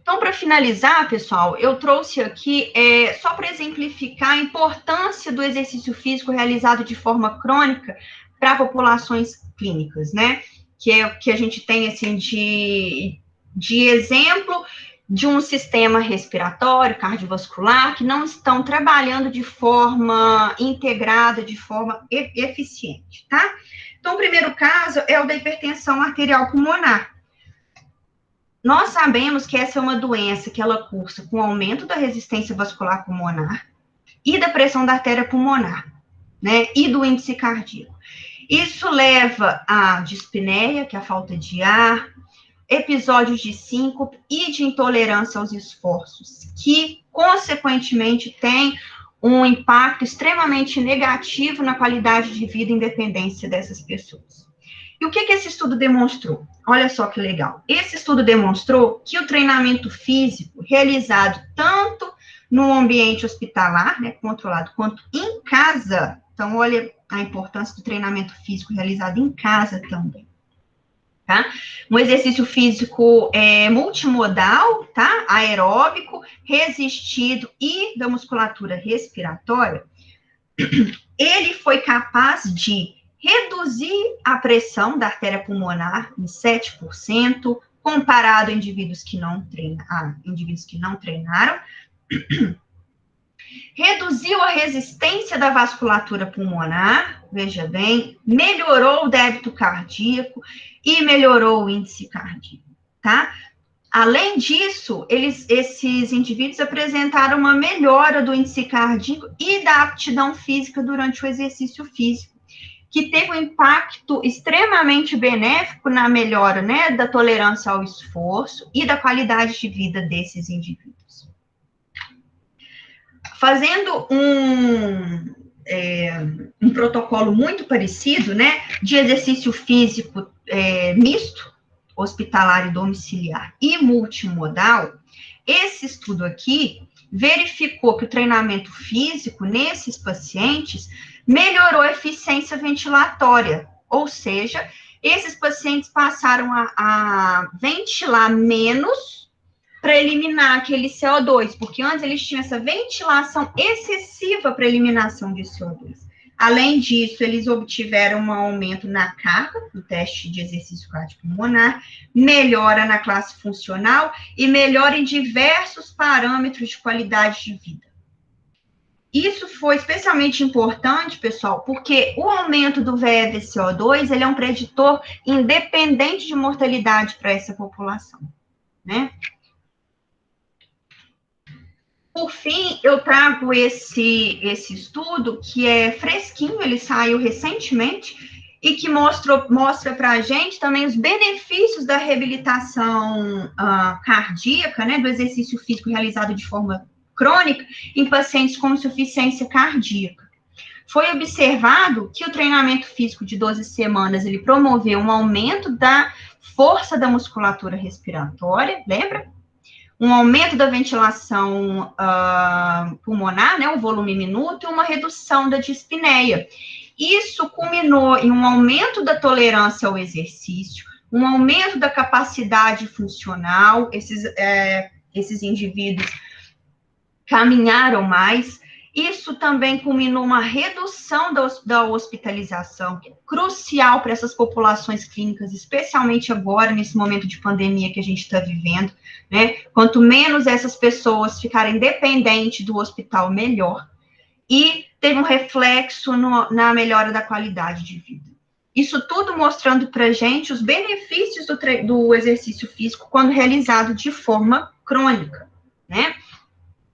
Então, para finalizar, pessoal, eu trouxe aqui, só para exemplificar a importância do exercício físico realizado de forma crônica para populações clínicas, né? Que é o que a gente tem, assim, de exemplo de um sistema respiratório, cardiovascular, que não estão trabalhando de forma integrada, de forma eficiente, tá? Então, o primeiro caso é o da hipertensão arterial pulmonar. Nós sabemos que essa é uma doença que ela cursa com aumento da resistência vascular pulmonar e da pressão da artéria pulmonar, né? E do índice cardíaco. Isso leva à dispneia, que é a falta de ar, episódios de síncope e de intolerância aos esforços, que, consequentemente, tem um impacto extremamente negativo na qualidade de vida e independência dessas pessoas. E o que esse estudo demonstrou? Olha só que legal. Esse estudo demonstrou que o treinamento físico realizado tanto no ambiente hospitalar, né, controlado, quanto em casa, então olha a importância do treinamento físico realizado em casa também. Tá? Um exercício físico multimodal, tá? Aeróbico, resistido e da musculatura respiratória, ele foi capaz de reduzir a pressão da artéria pulmonar em 7%, comparado a indivíduos que não treinaram, reduziu a resistência da vasculatura pulmonar, veja bem, melhorou o débito cardíaco e melhorou o índice cardíaco, tá? Além disso, esses indivíduos apresentaram uma melhora do índice cardíaco e da aptidão física durante o exercício físico, que teve um impacto extremamente benéfico na melhora, né, da tolerância ao esforço e da qualidade de vida desses indivíduos. Fazendo um protocolo muito parecido, né, de exercício físico misto, hospitalar e domiciliar e multimodal, esse estudo aqui verificou que o treinamento físico nesses pacientes melhorou a eficiência ventilatória, ou seja, esses pacientes passaram a ventilar menos para eliminar aquele CO2, porque antes eles tinham essa ventilação excessiva para eliminação de CO2. Além disso, eles obtiveram um aumento na carga do teste de exercício cardiopulmonar, melhora na classe funcional e melhora em diversos parâmetros de qualidade de vida. Isso foi especialmente importante, pessoal, porque o aumento do VE/VCO2, ele é um preditor independente de mortalidade para essa população, né? Por fim, eu trago esse estudo, que é fresquinho, ele saiu recentemente, e que mostra para a gente também os benefícios da reabilitação cardíaca, né, do exercício físico realizado de forma crônica em pacientes com insuficiência cardíaca. Foi observado que o treinamento físico de 12 semanas, ele promoveu um aumento da força da musculatura respiratória, lembra? Um aumento da ventilação pulmonar, né, o volume minuto, e uma redução da dispneia. Isso culminou em um aumento da tolerância ao exercício, um aumento da capacidade funcional, esses indivíduos caminharam mais. Isso também culminou uma redução da hospitalização, que é crucial para essas populações clínicas, especialmente agora, nesse momento de pandemia que a gente está vivendo, né? Quanto menos essas pessoas ficarem dependentes do hospital, melhor. E teve um reflexo na melhora da qualidade de vida. Isso tudo mostrando para a gente os benefícios do exercício físico quando realizado de forma crônica, né?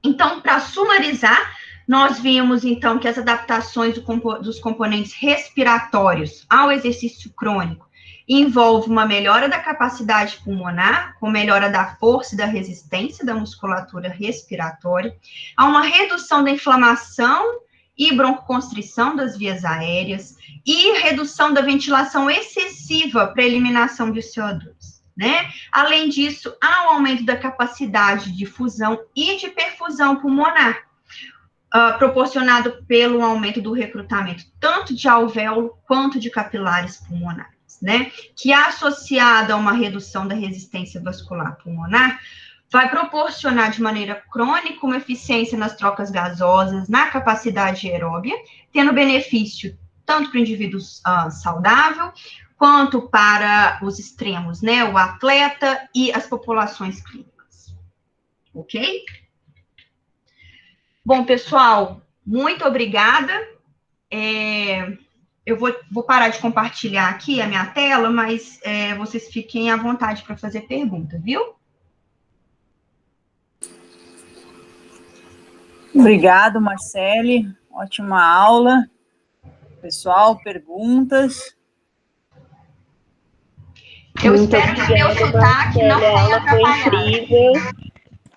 Então, para sumarizar, nós vimos, então, que as adaptações dos componentes respiratórios ao exercício crônico envolve uma melhora da capacidade pulmonar, com melhora da força e da resistência da musculatura respiratória, há uma redução da inflamação e broncoconstrição das vias aéreas e redução da ventilação excessiva para eliminação de CO2. Né? Além disso, há um aumento da capacidade de difusão e de perfusão pulmonar, proporcionado pelo aumento do recrutamento tanto de alvéolo quanto de capilares pulmonares, né? Que associado a uma redução da resistência vascular pulmonar, vai proporcionar de maneira crônica uma eficiência nas trocas gasosas, na capacidade aeróbia, tendo benefício tanto para o indivíduo saudável, quanto para os extremos, né? O atleta e as populações clínicas. Ok? Bom, pessoal, muito obrigada. Eu vou parar de compartilhar aqui a minha tela, mas vocês fiquem à vontade para fazer pergunta, viu? Obrigado, Marcele. Ótima aula. Pessoal, perguntas? Eu espero que meu sotaque não tenha atrapalhado. Foi incrível.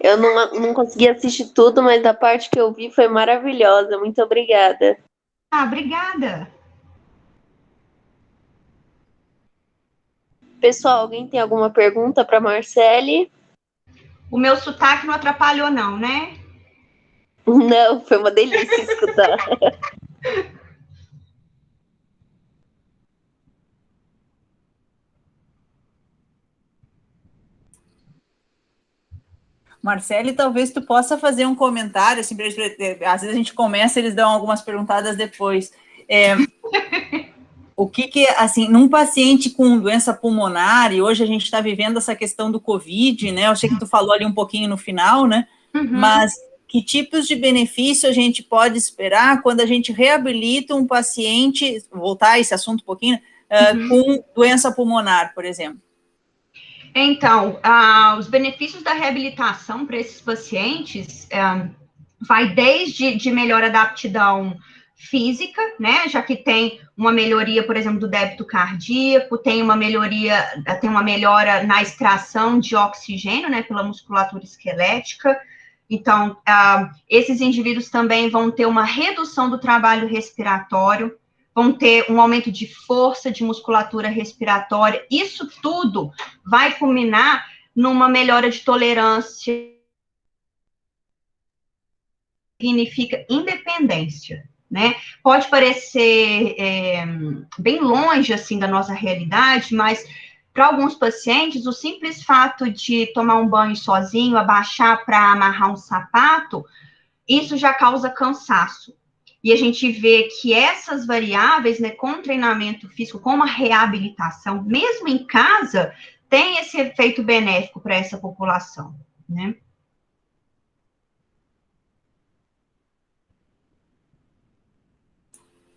Eu não consegui assistir tudo, mas a parte que eu vi foi maravilhosa. Muito obrigada. Obrigada. Pessoal, alguém tem alguma pergunta para Marcele? O meu sotaque não atrapalhou, não, né? Não, foi uma delícia escutar. Marcele, talvez tu possa fazer um comentário, assim, às vezes a gente começa, eles dão algumas perguntadas depois. O que, assim, num paciente com doença pulmonar, e hoje a gente está vivendo essa questão do Covid, né, eu sei que tu falou ali um pouquinho no final, né, mas que tipos de benefício a gente pode esperar quando a gente reabilita um paciente, voltar a esse assunto um pouquinho, com doença pulmonar, por exemplo? Então, os benefícios da reabilitação para esses pacientes vai desde de melhora da aptidão física, né, já que tem uma melhoria, por exemplo, do débito cardíaco, tem uma melhora na extração de oxigênio, né, pela musculatura esquelética. Então, esses indivíduos também vão ter uma redução do trabalho respiratório, vão ter um aumento de força de musculatura respiratória. Isso tudo vai culminar numa melhora de tolerância. Significa independência, né? Pode parecer bem longe, assim, da nossa realidade, mas para alguns pacientes, o simples fato de tomar um banho sozinho, abaixar para amarrar um sapato, isso já causa cansaço. e a gente vê que essas variáveis, né, com treinamento físico, com uma reabilitação, mesmo em casa, tem esse efeito benéfico para essa população, né?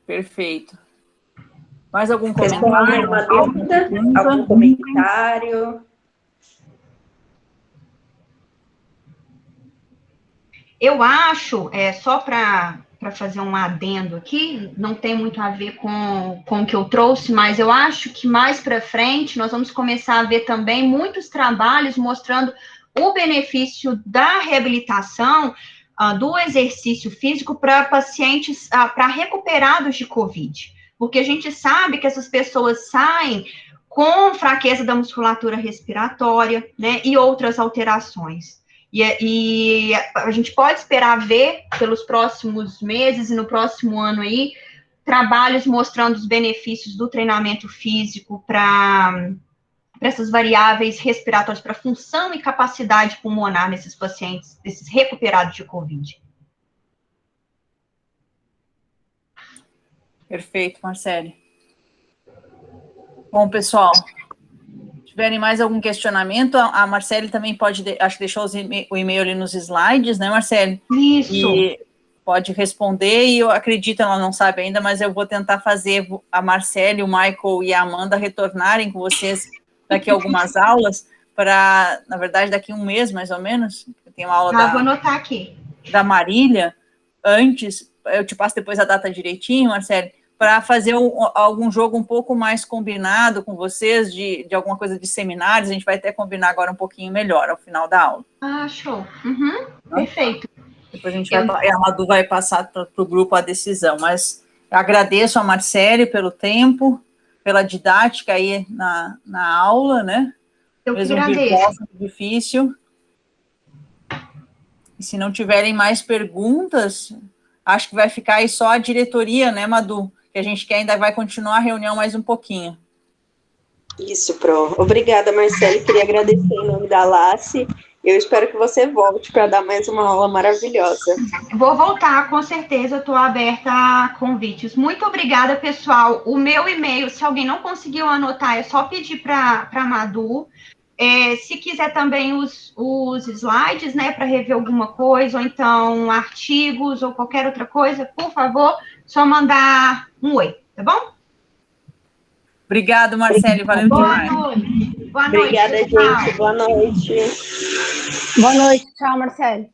Perfeito. Mais algum Pessoal, comentário? alguma dúvida? Algum comentário? Eu acho, só para fazer um adendo aqui, não tem muito a ver com o que eu trouxe, mas eu acho que mais para frente nós vamos começar a ver também muitos trabalhos mostrando o benefício da reabilitação, do exercício físico para pacientes, para recuperados de Covid. Porque a gente sabe que essas pessoas saem com fraqueza da musculatura respiratória, né, e outras alterações. E a gente pode esperar ver, pelos próximos meses e no próximo ano aí, trabalhos mostrando os benefícios do treinamento físico para essas variáveis respiratórias, para função e capacidade pulmonar nesses pacientes, desses recuperados de Covid. Perfeito, Marcele. Bom, pessoal, tiverem mais algum questionamento, a Marcele também pode, acho que deixou o e-mail ali nos slides, né, Marcele? Isso. E pode responder, e eu acredito, ela não sabe ainda, mas eu vou tentar fazer a Marcele, o Michael e a Amanda retornarem com vocês daqui a algumas aulas, para, na verdade, daqui a um mês, mais ou menos, tem uma aula vou anotar aqui. Da Marília, antes, eu te passo depois a data direitinho, Marcele, para fazer algum jogo um pouco mais combinado com vocês, de alguma coisa de seminários, a gente vai até combinar agora um pouquinho melhor, ao final da aula. Show. Uhum, perfeito. Depois a gente a Madu vai passar para o grupo a decisão, mas agradeço a Marcele pelo tempo, pela didática aí na aula, né? Eu que agradeço. Difícil. E se não tiverem mais perguntas, acho que vai ficar aí só a diretoria, né, Madu? Que a gente ainda vai continuar a reunião mais um pouquinho. Isso, Pro. Obrigada, Marcele. Queria agradecer em nome da LACE. Eu espero que você volte para dar mais uma aula maravilhosa. Vou voltar, com certeza. Estou aberta a convites. Muito obrigada, pessoal. O meu e-mail, se alguém não conseguiu anotar, é só pedir para a Madu. Se quiser também os slides, né, para rever alguma coisa, ou então artigos, ou qualquer outra coisa, por favor, só mandar um oi, tá bom? Obrigado, Marcele, valeu demais. Boa noite. Obrigada, gente. Boa noite. Boa noite. Tchau, Marcele.